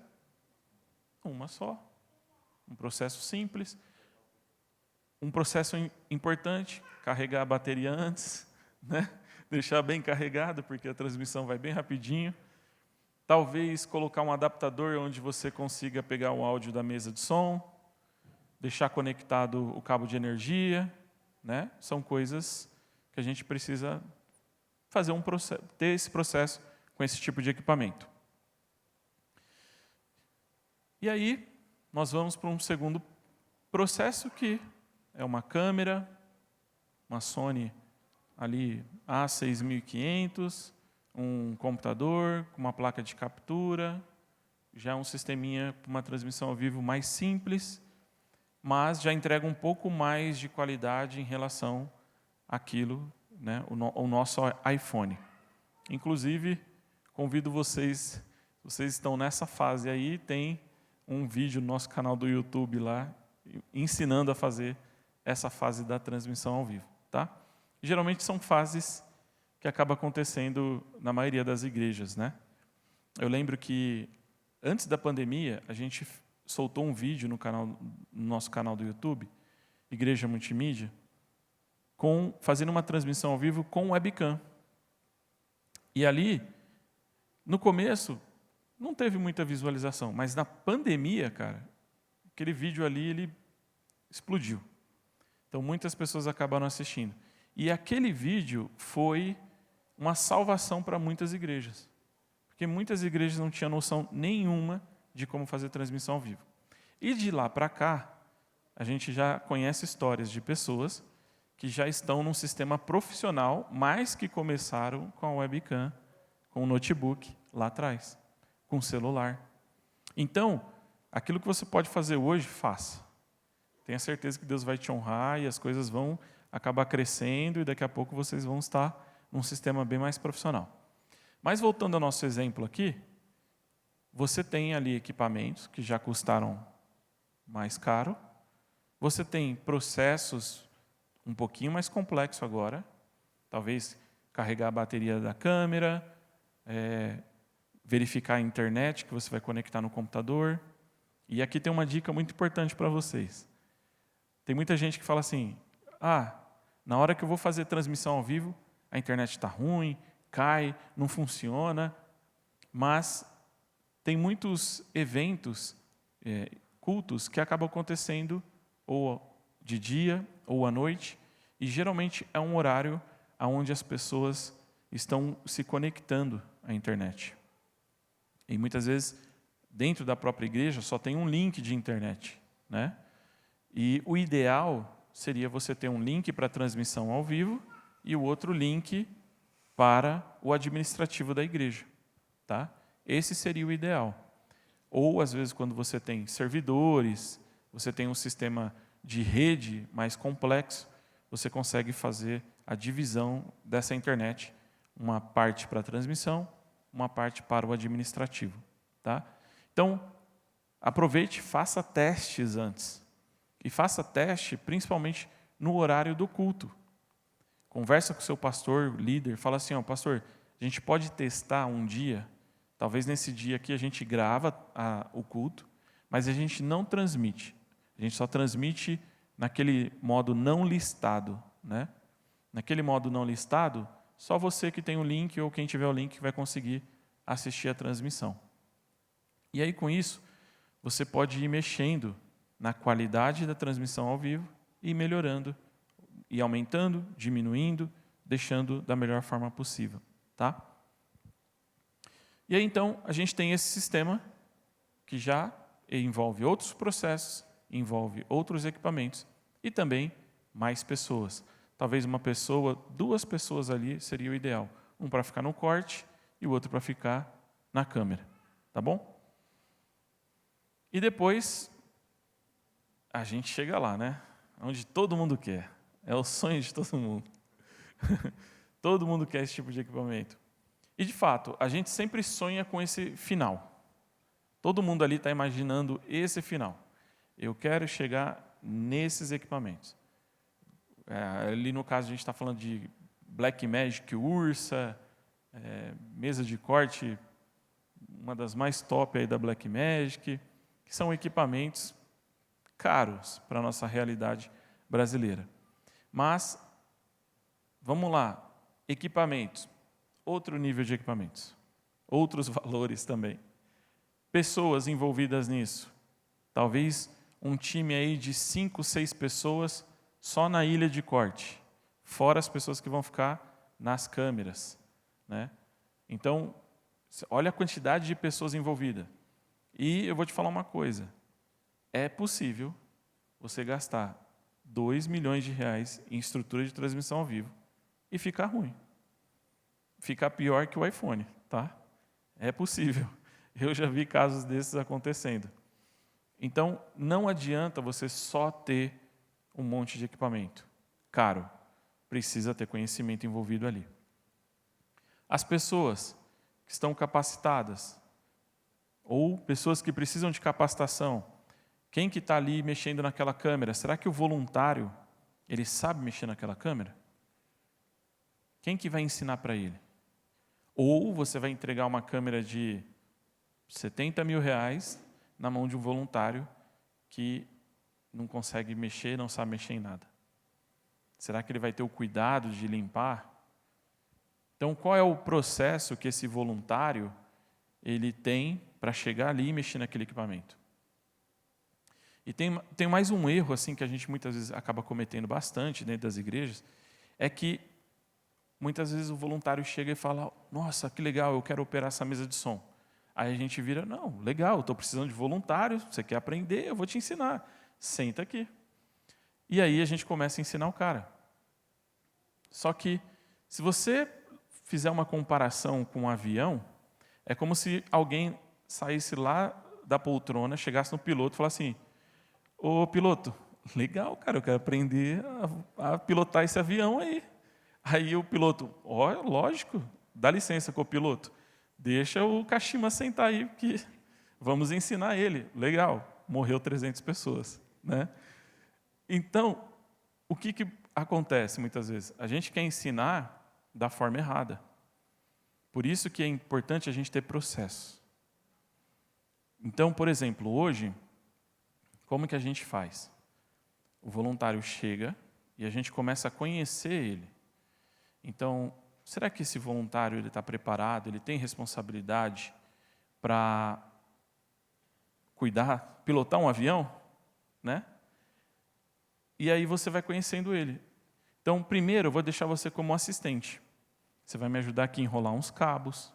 Uma só. Um processo simples. Um processo importante, carregar a bateria antes, né? Deixar bem carregado, porque a transmissão vai bem rapidinho. Talvez colocar um adaptador onde você consiga pegar o áudio da mesa de som, deixar conectado o cabo de energia, né? São coisas que a gente precisa fazer ter esse processo com esse tipo de equipamento. E aí, nós vamos para um segundo processo que é uma câmera, uma Sony ali A6500, um computador com uma placa de captura, já um sisteminha para uma transmissão ao vivo mais simples, mas já entrega um pouco mais de qualidade em relação àquilo, né, o nosso iPhone. Inclusive, convido vocês estão nessa fase aí, tem um vídeo no nosso canal do YouTube lá, ensinando a fazer essa fase da transmissão ao vivo, tá? Geralmente são fases que acabam acontecendo na maioria das igrejas, né? Eu lembro que antes da pandemia a gente soltou um vídeo no nosso canal do YouTube, Igreja Multimídia, fazendo uma transmissão ao vivo com webcam. E ali, no começo, não teve muita visualização, mas na pandemia, cara, aquele vídeo ali ele explodiu. Então, muitas pessoas acabaram assistindo. E aquele vídeo foi uma salvação para muitas igrejas. Porque muitas igrejas não tinham noção nenhuma de como fazer transmissão ao vivo. E de lá para cá, a gente já conhece histórias de pessoas que já estão num sistema profissional, mas que começaram com a webcam, com o notebook lá atrás, com o celular. Então, aquilo que você pode fazer hoje, faça. Tenha certeza que Deus vai te honrar e as coisas vão acabar crescendo e daqui a pouco vocês vão estar num sistema bem mais profissional. Mas voltando ao nosso exemplo aqui, você tem ali equipamentos que já custaram mais caro, você tem processos um pouquinho mais complexos agora, talvez carregar a bateria da câmera, verificar a internet que você vai conectar no computador. E aqui tem uma dica muito importante para vocês. Tem muita gente que fala assim, na hora que eu vou fazer transmissão ao vivo, a internet está ruim, cai, não funciona, mas tem muitos eventos, cultos, que acabam acontecendo ou de dia ou à noite, e geralmente é um horário onde as pessoas estão se conectando à internet. E muitas vezes, dentro da própria igreja, só tem um link de internet, né? E o ideal seria você ter um link para a transmissão ao vivo e o outro link para o administrativo da igreja, tá? Esse seria o ideal. Ou, às vezes, quando você tem servidores, você tem um sistema de rede mais complexo, você consegue fazer a divisão dessa internet, uma parte para a transmissão, uma parte para o administrativo, tá? Então, aproveite e faça testes antes. E faça teste principalmente no horário do culto. Conversa com o seu pastor, líder, fala assim, pastor, a gente pode testar um dia, talvez nesse dia aqui a gente grava o culto, mas a gente não transmite. A gente só transmite naquele modo não listado, né? Naquele modo não listado, só você que tem o link ou quem tiver o link vai conseguir assistir a transmissão. E aí, com isso, você pode ir mexendo na qualidade da transmissão ao vivo e melhorando, e aumentando, diminuindo, deixando da melhor forma possível. Tá? E aí, então, a gente tem esse sistema que já envolve outros processos, envolve outros equipamentos e também mais pessoas. Talvez uma pessoa, 2 pessoas ali seria o ideal. Um para ficar no corte e o outro para ficar na câmera. Tá bom? E depois, a gente chega lá, né? Onde todo mundo quer. É o sonho de todo mundo. Todo mundo quer esse tipo de equipamento. E, de fato, a gente sempre sonha com esse final. Todo mundo ali está imaginando esse final. Eu quero chegar nesses equipamentos. Ali, no caso, a gente está falando de Blackmagic Ursa, mesa de corte, uma das mais top aí da Blackmagic, que são equipamentos caros para a nossa realidade brasileira. Mas, vamos lá, equipamentos, outro nível de equipamentos, outros valores também. Pessoas envolvidas nisso, talvez um time aí de 5, 6 pessoas só na ilha de corte, fora as pessoas que vão ficar nas câmeras, né? Então, olha a quantidade de pessoas envolvidas. E eu vou te falar uma coisa, é possível você gastar 2 milhões de reais em estrutura de transmissão ao vivo e ficar ruim. Ficar pior que o iPhone, tá? É possível. Eu já vi casos desses acontecendo. Então, não adianta você só ter um monte de equipamento caro. Precisa ter conhecimento envolvido ali. As pessoas que estão capacitadas, ou pessoas que precisam de capacitação, quem que está ali mexendo naquela câmera? Será que o voluntário, ele sabe mexer naquela câmera? Quem que vai ensinar para ele? Ou você vai entregar uma câmera de 70 mil reais na mão de um voluntário que não consegue mexer, não sabe mexer em nada. Será que ele vai ter o cuidado de limpar? Então, qual é o processo que esse voluntário ele tem para chegar ali e mexer naquele equipamento? E tem mais um erro assim que a gente muitas vezes acaba cometendo bastante dentro das igrejas, é que muitas vezes o voluntário chega e fala, nossa, que legal, eu quero operar essa mesa de som. Aí a gente vira, não, legal, estou precisando de voluntário, você quer aprender, eu vou te ensinar. Senta aqui. E aí a gente começa a ensinar o cara. Só que, se você fizer uma comparação com um avião, é como se alguém saísse lá da poltrona, chegasse no piloto e falasse assim, ô piloto, legal, cara, eu quero aprender a pilotar esse avião aí. Aí o piloto, lógico, dá licença, copiloto, deixa o Kashima sentar aí, que vamos ensinar ele. Legal, morreu 300 pessoas. Né? Então, o que acontece muitas vezes? A gente quer ensinar da forma errada. Por isso que é importante a gente ter processo. Então, por exemplo, hoje, como que a gente faz? O voluntário chega e a gente começa a conhecer ele. Então, será que esse voluntário está preparado, ele tem responsabilidade para cuidar, pilotar um avião? Né? E aí você vai conhecendo ele. Então, primeiro, eu vou deixar você como assistente. Você vai me ajudar aqui a enrolar uns cabos,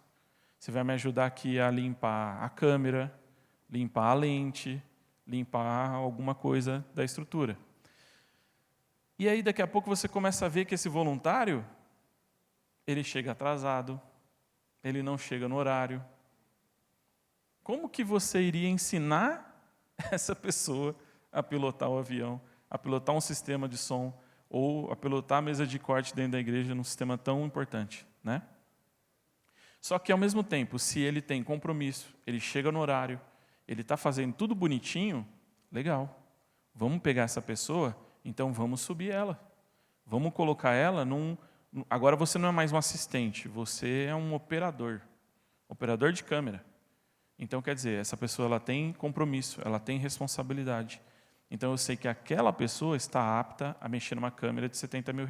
você vai me ajudar aqui a limpar a câmera, limpar a lente, limpar alguma coisa da estrutura. E aí, daqui a pouco, você começa a ver que esse voluntário, ele chega atrasado, ele não chega no horário. Como que você iria ensinar essa pessoa a pilotar o avião, a pilotar um sistema de som, ou a pilotar a mesa de corte dentro da igreja num sistema tão importante, né? Só que, ao mesmo tempo, se ele tem compromisso, ele chega no horário, ele está fazendo tudo bonitinho, legal. Vamos pegar essa pessoa, então vamos subir ela. Vamos colocar ela num... Agora você não é mais um assistente, você é um operador de câmera. Então, quer dizer, essa pessoa ela tem compromisso, ela tem responsabilidade. Então, eu sei que aquela pessoa está apta a mexer numa câmera de R$70 mil.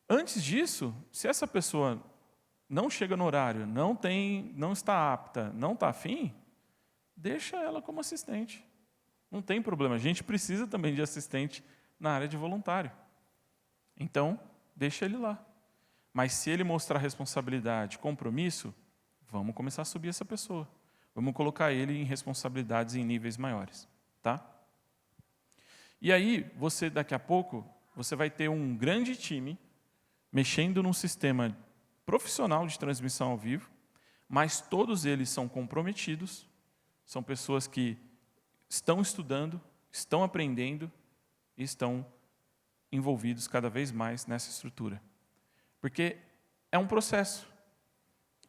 Antes disso, se essa pessoa não chega no horário, não está apta, não está afim, deixa ela como assistente. Não tem problema. A gente precisa também de assistente na área de voluntário. Então, deixa ele lá. Mas se ele mostrar responsabilidade, compromisso, vamos começar a subir essa pessoa. Vamos colocar ele em responsabilidades em níveis maiores. Tá? E aí, daqui a pouco, você vai ter um grande time mexendo num sistema profissional de transmissão ao vivo, mas todos eles são comprometidos, são pessoas que estão estudando, estão aprendendo e estão envolvidos cada vez mais nessa estrutura. Porque é um processo.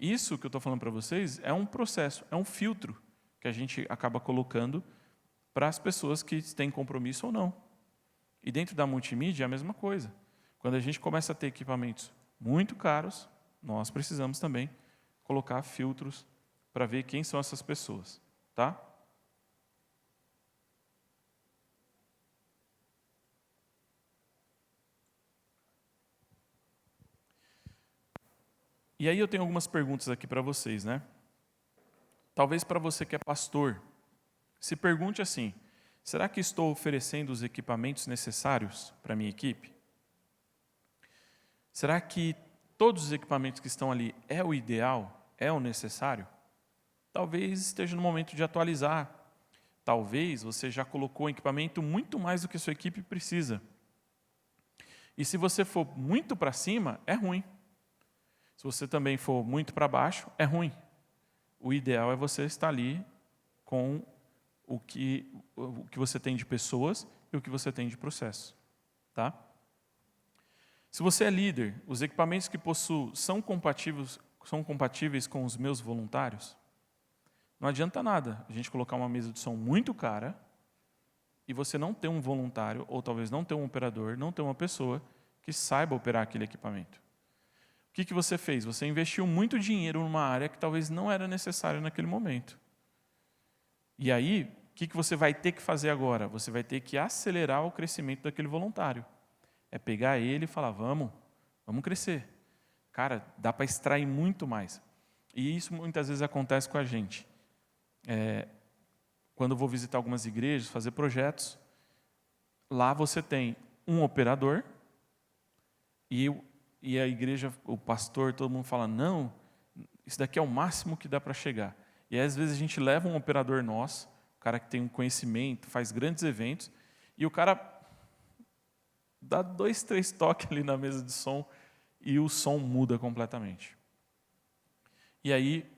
Isso que eu estou falando para vocês é um processo, é um filtro que a gente acaba colocando para as pessoas que têm compromisso ou não. E dentro da multimídia é a mesma coisa. Quando a gente começa a ter equipamentos muito caros, nós precisamos também colocar filtros para ver quem são essas pessoas. Tá? E aí eu tenho algumas perguntas aqui para vocês, né? Talvez para você que é pastor, se pergunte assim: será que estou oferecendo os equipamentos necessários para a minha equipe? Será que todos os equipamentos que estão ali é o ideal, é o necessário? Talvez esteja no momento de atualizar. Talvez você já colocou um equipamento muito mais do que a sua equipe precisa. E se você for muito para cima, é ruim. Se você também for muito para baixo, é ruim. O ideal é você estar ali com o que você tem de pessoas e o que você tem de processo. Tá? Se você é líder, os equipamentos que possuo são compatíveis com os meus voluntários? Não adianta nada a gente colocar uma mesa de som muito cara e você não ter um voluntário, ou talvez não ter um operador, não ter uma pessoa que saiba operar aquele equipamento. O que você fez? Você investiu muito dinheiro numa área que talvez não era necessária naquele momento. E aí, o que você vai ter que fazer agora? Você vai ter que acelerar o crescimento daquele voluntário. É pegar ele e falar, vamos crescer. Cara, dá para extrair muito mais. E isso muitas vezes acontece com a gente. Quando eu vou visitar algumas igrejas, fazer projetos, lá você tem um operador e a igreja, o pastor, todo mundo fala, não, isso daqui é o máximo que dá para chegar. E aí, às vezes a gente leva um operador nosso, o cara que tem um conhecimento, faz grandes eventos, e o cara dá 2, 3 toques ali na mesa de som e o som muda completamente. E aí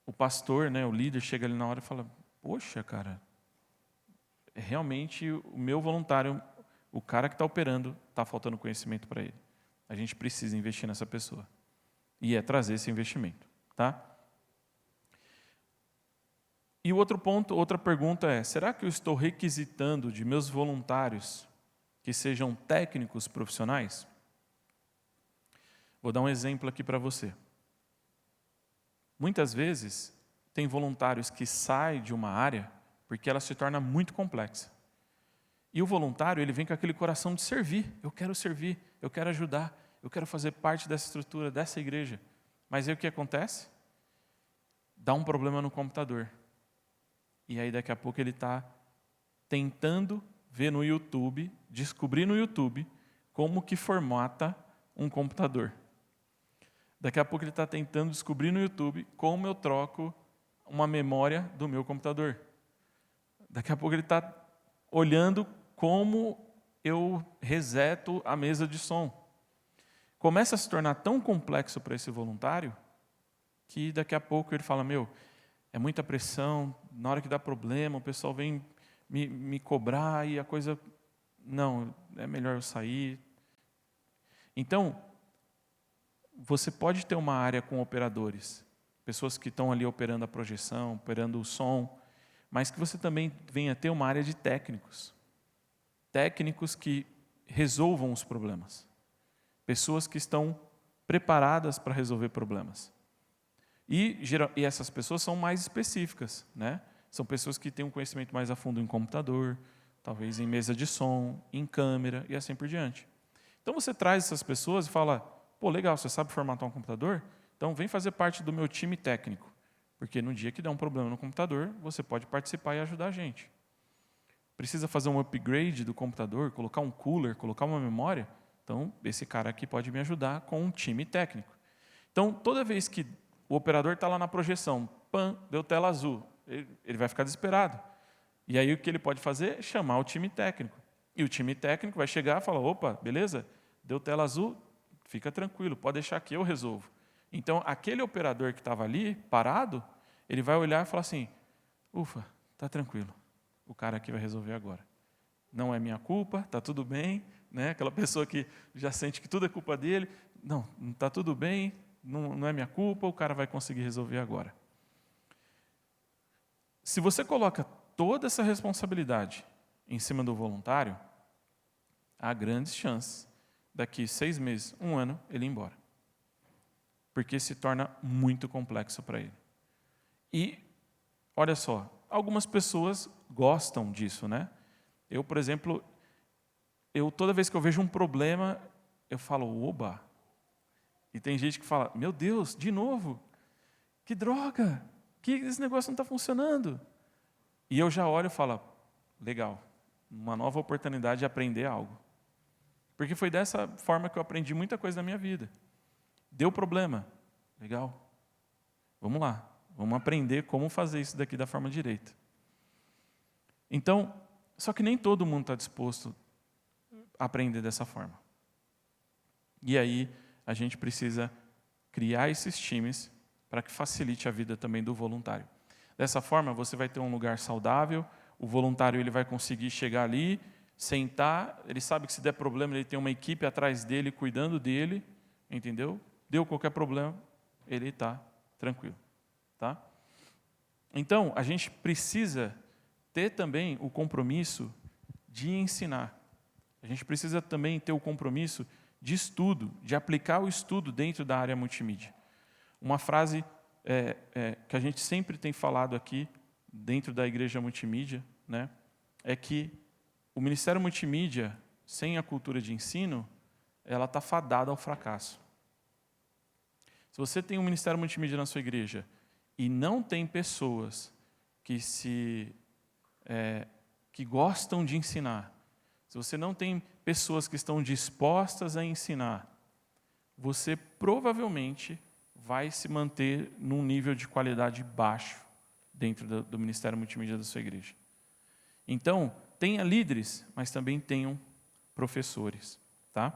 o pastor, né, o líder, chega ali na hora e fala, poxa, cara, realmente o meu voluntário, o cara que está operando, está faltando conhecimento para ele. A gente precisa investir nessa pessoa. E é trazer esse investimento. Tá? E o outro ponto, outra pergunta é, será que eu estou requisitando de meus voluntários que sejam técnicos profissionais? Vou dar um exemplo aqui para você. Muitas vezes, tem voluntários que saem de uma área porque ela se torna muito complexa. E o voluntário, ele vem com aquele coração de servir. Eu quero ajudar, eu quero fazer parte dessa estrutura, dessa igreja. Mas aí o que acontece? Dá um problema no computador. E aí daqui a pouco ele está tentando ver no YouTube, descobrir no YouTube como que formata um computador. Daqui a pouco ele está tentando descobrir no YouTube como eu troco uma memória do meu computador. Daqui a pouco ele está olhando como eu reseto a mesa de som. Começa a se tornar tão complexo para esse voluntário que daqui a pouco ele fala, é muita pressão, na hora que dá problema, o pessoal vem me cobrar e a coisa... Não, é melhor eu sair. Então, você pode ter uma área com operadores pessoas que estão ali operando a projeção, operando o som, mas que você também venha ter uma área de técnicos. Técnicos que resolvam os problemas. Pessoas que estão preparadas para resolver problemas. E essas pessoas são mais específicas, né? São pessoas que têm um conhecimento mais a fundo em computador, talvez em mesa de som, em câmera e assim por diante. Então você traz essas pessoas e fala, pô, legal, você sabe formatar um computador? Então vem fazer parte do meu time técnico, porque no dia que der um problema no computador, você pode participar e ajudar a gente. Precisa fazer um upgrade do computador, colocar um cooler, colocar uma memória? Então, esse cara aqui pode me ajudar com um time técnico. Então, toda vez que o operador está lá na projeção, pam, deu tela azul, ele vai ficar desesperado. E aí o que ele pode fazer é chamar o time técnico. E o time técnico vai chegar e falar, opa, beleza, deu tela azul, fica tranquilo, pode deixar que eu resolvo. Então, aquele operador que estava ali, parado, ele vai olhar e falar assim, ufa, está tranquilo, o cara aqui vai resolver agora. Não é minha culpa, está tudo bem, né? Aquela pessoa que já sente que tudo é culpa dele, não está tudo bem, não é minha culpa, o cara vai conseguir resolver agora. Se você coloca toda essa responsabilidade em cima do voluntário, há grandes chances, daqui 6 meses, 1 ano, ele ir embora. Porque se torna muito complexo para ele. E, olha só, algumas pessoas gostam disso, né? Eu, por exemplo, toda vez que eu vejo um problema, eu falo, oba. E tem gente que fala, meu Deus, de novo? Que droga! Que esse negócio não está funcionando. E eu já olho e falo, legal, uma nova oportunidade de aprender algo. Porque foi dessa forma que eu aprendi muita coisa na minha vida. Deu problema, legal, vamos lá, vamos aprender como fazer isso daqui da forma direita. Então, só que nem todo mundo está disposto a aprender dessa forma. E aí, a gente precisa criar esses times para que facilite a vida também do voluntário. Dessa forma, você vai ter um lugar saudável, o voluntário ele vai conseguir chegar ali, sentar, ele sabe que se der problema, ele tem uma equipe atrás dele, cuidando dele, entendeu? Deu qualquer problema, ele está tranquilo. Tá? Então, a gente precisa ter também o compromisso de ensinar. A gente precisa também ter o compromisso de estudo, de aplicar o estudo dentro da área multimídia. Uma frase que a gente sempre tem falado aqui, dentro da igreja multimídia, né, é que o Ministério Multimídia, sem a cultura de ensino, ela está fadada ao fracasso. Se você tem um Ministério Multimídia na sua igreja e não tem pessoas que gostam de ensinar, se você não tem pessoas que estão dispostas a ensinar, você provavelmente vai se manter num nível de qualidade baixo dentro do Ministério Multimídia da sua igreja. Então, tenha líderes, mas também tenham professores. Tá?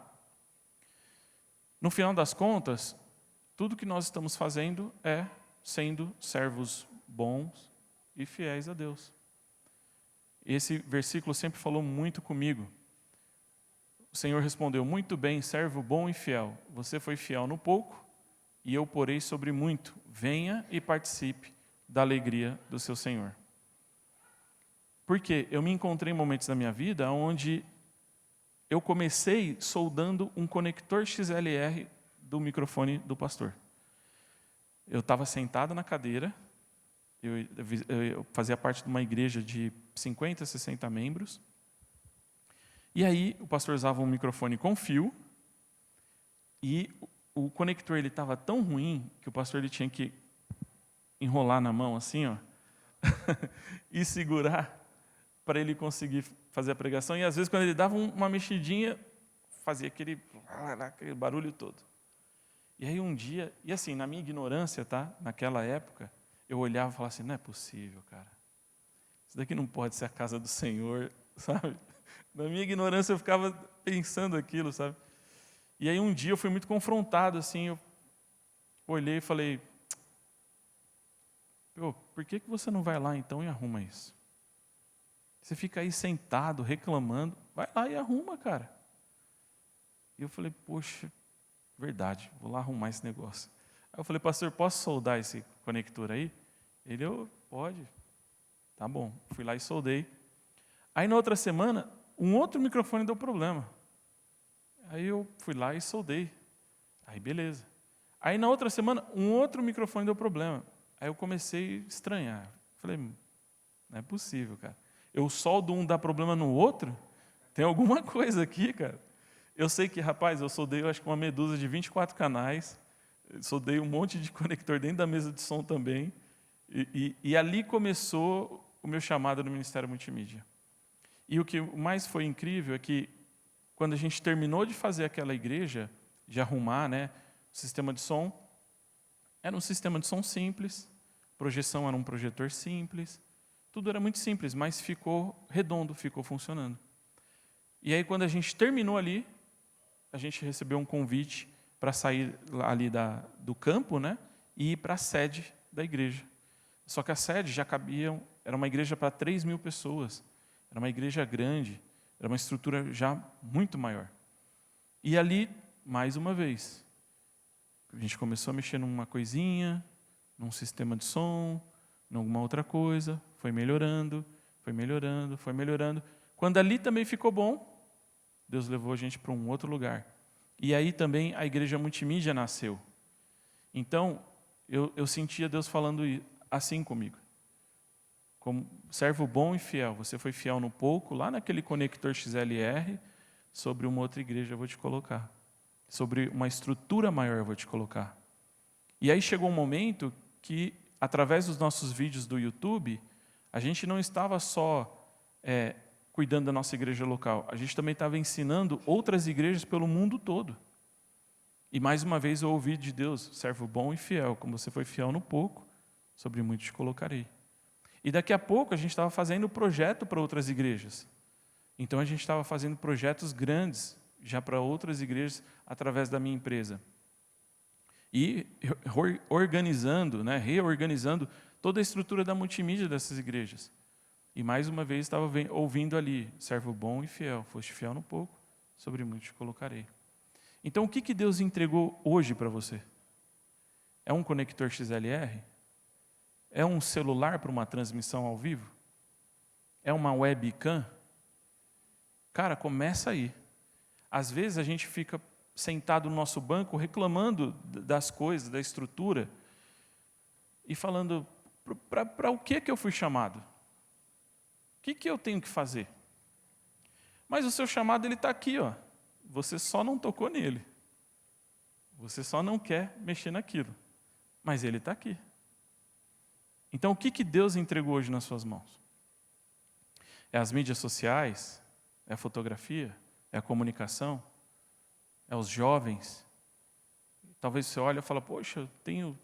No final das contas, tudo que nós estamos fazendo é sendo servos bons e fiéis a Deus. Esse versículo sempre falou muito comigo. O Senhor respondeu, muito bem, servo bom e fiel. Você foi fiel no pouco, e eu porei sobre muito. Venha e participe da alegria do seu Senhor. Porque eu me encontrei em momentos da minha vida onde eu comecei soldando um conector XLR do microfone do pastor. Eu estava sentado na cadeira, eu fazia parte de uma igreja de 50, 60 membros, e aí o pastor usava um microfone com fio, e o conector estava tão ruim que o pastor ele tinha que enrolar na mão assim, ó, e segurar para ele conseguir fazer a pregação. E às vezes quando ele dava uma mexidinha, fazia aquele barulho todo. E aí um dia, e assim, na minha ignorância, tá? Naquela época, eu olhava e falava assim, não é possível, cara. Isso daqui não pode ser a casa do Senhor, sabe? Na minha ignorância eu ficava pensando aquilo, sabe? E aí um dia eu fui muito confrontado, assim, eu olhei e falei, por que você não vai lá então e arruma isso? Você fica aí sentado, reclamando, vai lá e arruma, cara. E eu falei, poxa, verdade, vou lá arrumar esse negócio. Aí eu falei, pastor, posso soldar esse conector aí? Ele, pode. Tá bom. Fui lá e soldei. Aí na outra semana, um outro microfone deu problema. Aí eu fui lá e soldei. Aí beleza. Aí na outra semana, um outro microfone deu problema. Aí eu comecei a estranhar. Falei, não é possível, cara. Eu soldo um, dá problema no outro? Tem alguma coisa aqui, cara. Eu sei que, rapaz, eu soldei, eu acho que uma medusa de 24 canais. Soldei um monte de conector dentro da mesa de som também. E ali começou o meu chamado no Ministério Multimídia. E o que mais foi incrível é que, quando a gente terminou de fazer aquela igreja, de arrumar, né, o sistema de som, era um sistema de som simples, projeção era um projetor simples, tudo era muito simples, mas ficou redondo, ficou funcionando. E aí, quando a gente terminou ali, a gente recebeu um convite para sair ali do campo, né, e ir para a sede da igreja. Só que a sede já cabia, era uma igreja para 3.000 pessoas, era uma igreja grande, era uma estrutura já muito maior. E ali, mais uma vez, a gente começou a mexer numa coisinha, num sistema de som, em alguma outra coisa, foi melhorando, foi melhorando, foi melhorando. Quando ali também ficou bom, Deus levou a gente para um outro lugar. E aí também a igreja multimídia nasceu. Então, eu sentia Deus falando assim comigo. Como servo bom e fiel, você foi fiel no pouco, lá naquele conector XLR, sobre uma outra igreja eu vou te colocar. Sobre uma estrutura maior eu vou te colocar. E aí chegou um momento que, através dos nossos vídeos do YouTube, a gente não estava só cuidando da nossa igreja local, a gente também estava ensinando outras igrejas pelo mundo todo. E mais uma vez eu ouvi de Deus, servo bom e fiel, como você foi fiel no pouco, sobre muito te colocarei. E daqui a pouco a gente estava fazendo projeto para outras igrejas. Então a gente estava fazendo projetos grandes, já para outras igrejas, através da minha empresa. E organizando, né, reorganizando toda a estrutura da multimídia dessas igrejas. E mais uma vez estava ouvindo ali, servo bom e fiel, foste fiel no pouco, sobre muito te colocarei. Então o que Deus entregou hoje para você? É um conector XLR? É um celular para uma transmissão ao vivo? É uma webcam? Cara, começa aí. Às vezes a gente fica sentado no nosso banco reclamando das coisas, da estrutura, e falando, para o que eu fui chamado? O que eu tenho que fazer? Mas o seu chamado está aqui, ó. Você só não tocou nele. Você só não quer mexer naquilo. Mas ele está aqui. Então, o que Deus entregou hoje nas suas mãos? É as mídias sociais? É a fotografia? É a comunicação? É os jovens? Talvez você olhe e fale, poxa, eu tenho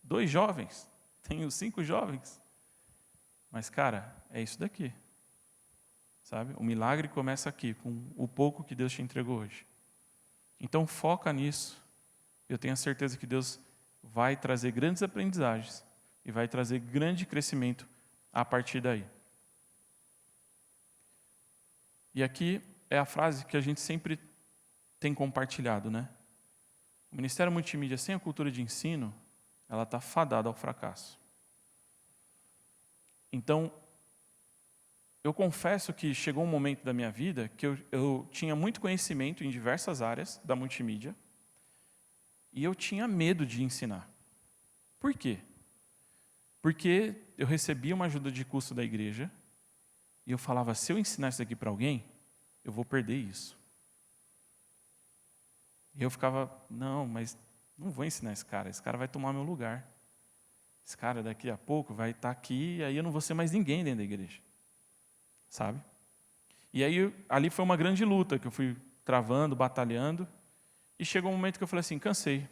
2 jovens, tenho 5 jovens. Mas, cara, é isso daqui. Sabe? O milagre começa aqui, com o pouco que Deus te entregou hoje. Então, foca nisso. Eu tenho a certeza que Deus vai trazer grandes aprendizagens e vai trazer grande crescimento a partir daí. E aqui é a frase que a gente sempre tem compartilhado, né? O Ministério Multimídia sem a cultura de ensino, ela está fadada ao fracasso. Então, eu confesso que chegou um momento da minha vida que eu tinha muito conhecimento em diversas áreas da multimídia e eu tinha medo de ensinar. Por quê? Porque eu recebia uma ajuda de custo da igreja e eu falava, se eu ensinar isso aqui para alguém, eu vou perder isso. E eu ficava, não, mas não vou ensinar esse cara vai tomar meu lugar. Esse cara daqui a pouco vai estar aqui e aí eu não vou ser mais ninguém dentro da igreja. Sabe? E aí ali foi uma grande luta que eu fui travando, batalhando, e chegou um momento que eu falei assim, cansei.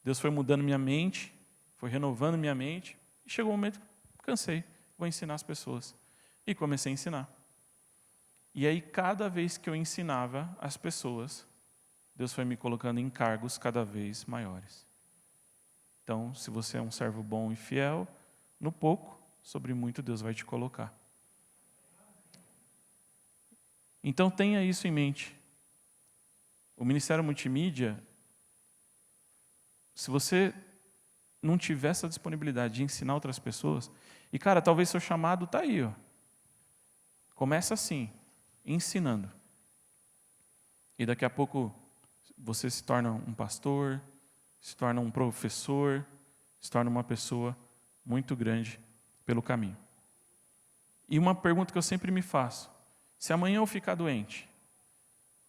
Deus foi mudando minha mente, foi renovando minha mente, e chegou um momento que cansei, vou ensinar as pessoas. E comecei a ensinar. E aí cada vez que eu ensinava as pessoas, Deus foi me colocando em cargos cada vez maiores. Então, se você é um servo bom e fiel, no pouco, sobre muito Deus vai te colocar. Então tenha isso em mente. O Ministério Multimídia, se você não tiver essa disponibilidade de ensinar outras pessoas, e cara, talvez seu chamado está aí, ó. Começa assim, ensinando. E daqui a pouco você se torna um pastor, se torna um professor, se torna uma pessoa muito grande pelo caminho. E uma pergunta que eu sempre me faço: se amanhã eu ficar doente,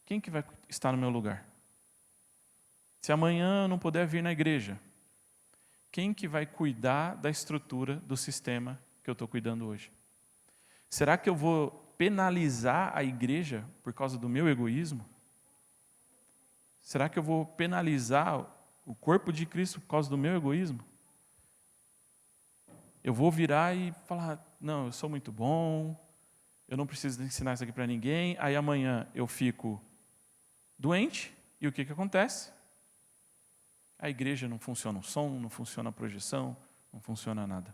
quem que vai estar no meu lugar? Se amanhã eu não puder vir na igreja, quem que vai cuidar da estrutura do sistema que eu estou cuidando hoje? Será que eu vou penalizar a igreja por causa do meu egoísmo? Será que eu vou penalizar o corpo de Cristo por causa do meu egoísmo? Eu vou virar e falar: não, eu sou muito bom, eu não preciso ensinar isso aqui para ninguém. Aí amanhã eu fico doente, e o que acontece? A igreja não funciona o som, não funciona a projeção, não funciona nada.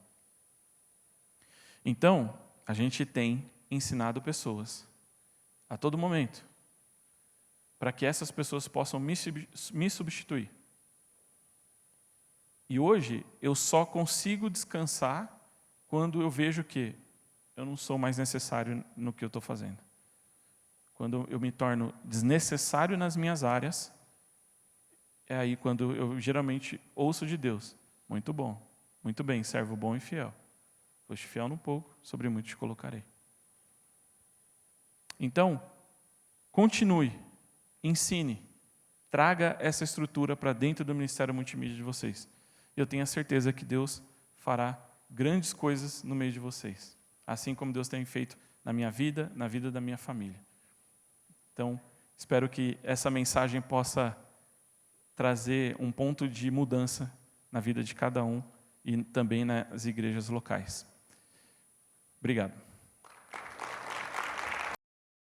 Então, a gente tem ensinado pessoas a todo momento para que essas pessoas possam me substituir. E hoje eu só consigo descansar quando eu vejo que eu não sou mais necessário no que eu estou fazendo. Quando eu me torno desnecessário nas minhas áreas, é aí quando eu geralmente ouço de Deus: muito bom, muito bem, servo bom e fiel. Foste fiel no pouco, sobre muito te colocarei. Então, continue, ensine, traga essa estrutura para dentro do Ministério Multimídia de vocês. Eu tenho a certeza que Deus fará grandes coisas no meio de vocês, assim como Deus tem feito na minha vida, na vida da minha família. Então, espero que essa mensagem possa trazer um ponto de mudança na vida de cada um e também nas igrejas locais. Obrigado.